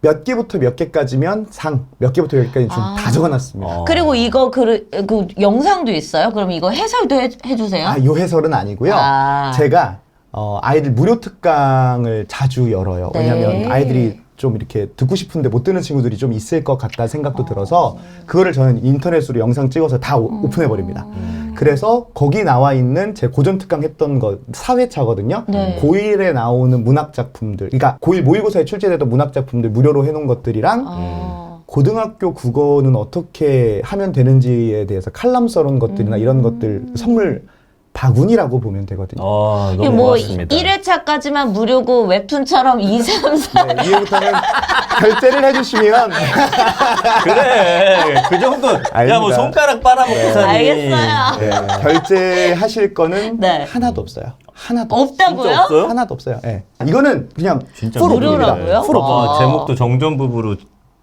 몇 개부터 몇 개까지면 상, 몇 개부터 몇 개까지 좀 다 적어놨습니다. 그리고 이거 그 영상도 있어요? 그럼 이거 해설도 해주세요? 요 해설은 아니고요. 제가 아이들 무료 특강을 자주 열어요. 네. 왜냐하면 아이들이 좀 이렇게 듣고 싶은데 못 듣는 친구들이 좀 있을 것 같다 생각도 들어서 그거를 저는 인터넷으로 영상 찍어서 다 오픈해 버립니다. 그래서 거기 나와 있는 제 고전 특강 했던 거 4회차거든요. 네. 고1에 나오는 문학 작품들, 그러니까 고1 모의고사에 출제됐던 문학 작품들 무료로 해놓은 것들이랑 고등학교 국어는 어떻게 하면 되는지에 대해서 칼럼 써놓은 것들이나 이런 것들 선물 바구니라고 보면 되거든요. 너무 뭐 고맙습니다. 1회차까지만 무료고 웹툰처럼 2, 3, 4 네, 이후부터는 결제를 해주시면 그래 그 정도. 야 아닙니다. 뭐 손가락 빨아먹고 사니. 알겠어요. 네, 결제하실 거는 네. 하나도 없어요. 하나도 없다고요? 진짜 없어요? 하나도 없어요. 네. 이거는 그냥 진짜 풀 무료라고요? 오픈입니다. 풀 오픈. 제목도 정전부부로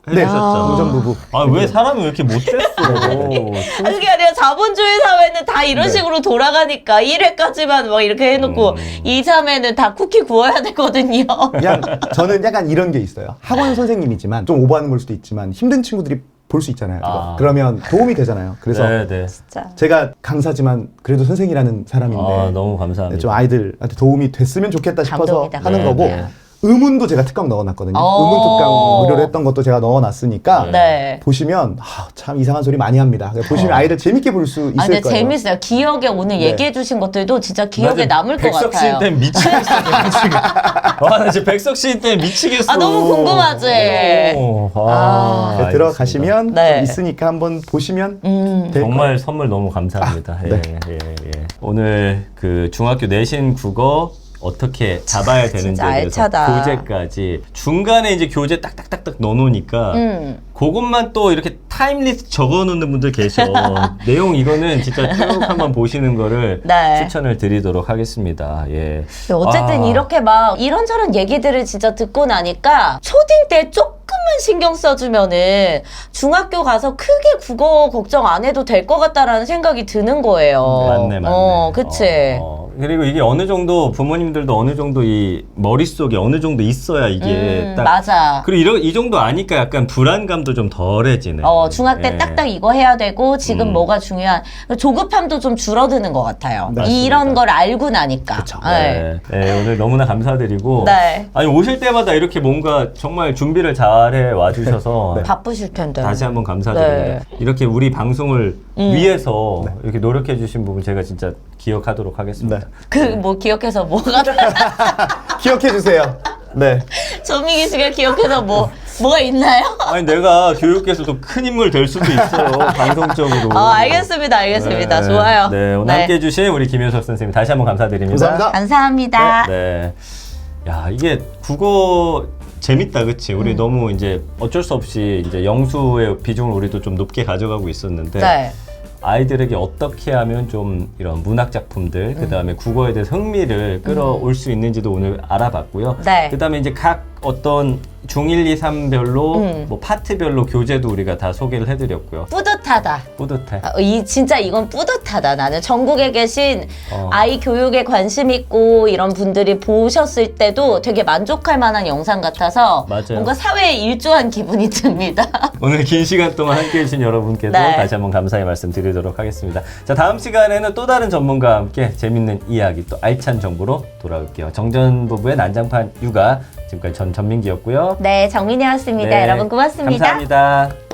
네, 해주셨잖아. 정전부부. 왜 사람이 왜 이렇게 못됐어? 그게 아니라 자본주의 사회는 다 이런 식으로 돌아가니까 1회까지만 막 이렇게 해놓고 2, 3회는 다 쿠키 구워야 되거든요. 그냥 저는 약간 이런 게 있어요. 학원 선생님이지만 좀 오버하는 걸 수도 있지만 힘든 친구들이 볼 수 있잖아요. 이거. 그러면 도움이 되잖아요. 그래서 네. 진짜. 제가 강사지만 그래도 선생이라는 사람인데 너무 감사합니다. 좀 아이들한테 도움이 됐으면 좋겠다 싶어서 감동이다. 하는 네, 거고 네. 의문도 제가 특강 넣어놨거든요. 오. 의문 특강 무료로 했던 것도 제가 넣어놨으니까 네. 보시면 참 이상한 소리 많이 합니다. 보시면 아이들 재밌게 볼 수 있을 근데 거예요. 재밌어요. 기억에 오늘 네. 얘기해주신 것들도 진짜 기억에 나 남을 것 백석 같아요. 시인 때문에 미치겠어. 내가 지금. 나 진짜 백석 시인 때문에 미치겠어. 너무 궁금하지? 네, 들어가시면 네. 좀 있으니까 한번 보시면 될 거예요. 정말 선물 너무 감사합니다. 네. 예. 오늘 그 중학교 내신 국어 어떻게 잡아야 되는지에 진짜 대해서 알차다. 교재까지 중간에 이제 교재 딱딱딱딱 넣어놓으니까 그것만 또 이렇게 타임리스트 적어놓는 분들 계셔. 내용 이거는 진짜 쭉 한번 보시는 거를 네. 추천을 드리도록 하겠습니다. 예. 근데 어쨌든 이렇게 막 이런저런 얘기들을 진짜 듣고 나니까 초딩 때 조금만 신경 써주면은 중학교 가서 크게 국어 걱정 안 해도 될 것 같다라는 생각이 드는 거예요. 맞네. 그치. 그리고 이게 어느 정도 부모님들도 어느 정도 이 머릿속에 어느 정도 있어야 이게 딱. 맞아. 그리고 이 정도 아니까 약간 불안감도 좀 덜해지네. 중학 때 예. 딱딱 이거 해야 되고 지금 뭐가 중요한 조급함도 좀 줄어드는 것 같아요. 맞습니다. 이런 걸 알고 나니까. 그쵸. 네. 네, 오늘 너무나 감사드리고. 네. 아니, 오실 때마다 이렇게 뭔가 정말 준비를 잘해 와주셔서 바쁘실 텐데. 다시 한번 감사드립니다. 이렇게 우리 방송을 위해서 이렇게 노력해주신 부분 제가 진짜 기억하도록 하겠습니다. 네. 뭐 기억해서 뭐가 기억해 주세요. 네. 조민기 씨가 기억해서 뭐가 있나요? 아니, 내가 교육계에서도 큰 인물 될 수도 있어요. 방송적으로. 알겠습니다. 좋아요. 네, 오늘 함께 해주신 우리 김윤석 선생님 다시 한번 감사드립니다. 감사합니다. 감사합니다. 네. 야, 이게 국어 재밌다, 그치? 우리 너무 이제 어쩔 수 없이 이제 영수의 비중을 우리도 좀 높게 가져가고 있었는데 네. 아이들에게 어떻게 하면 좀 이런 문학 작품들, 그 다음에 국어에 대해서 흥미를 끌어올 수 있는지도 오늘 알아봤고요. 네. 그 다음에 이제 각 어떤 중1, 2, 3별로 뭐 파트별로 교재도 우리가 다 소개를 해드렸고요. 뿌듯하다. 뿌듯해. 진짜 이건 뿌듯하다. 나는 전국에 계신 아이 교육에 관심 있고 이런 분들이 보셨을 때도 되게 만족할 만한 영상 같아서 맞아요. 뭔가 사회에 일조한 기분이 듭니다. 오늘 긴 시간 동안 함께 해주신 여러분께도 네. 다시 한번 감사의 말씀 드리도록 하겠습니다. 자, 다음 시간에는 또 다른 전문가와 함께 재밌는 이야기 또 알찬 정보로 돌아올게요. 정전 부부의 난장판 육아 지금까지 전민기였고요. 네, 정민이었습니다. 네, 여러분 고맙습니다. 감사합니다.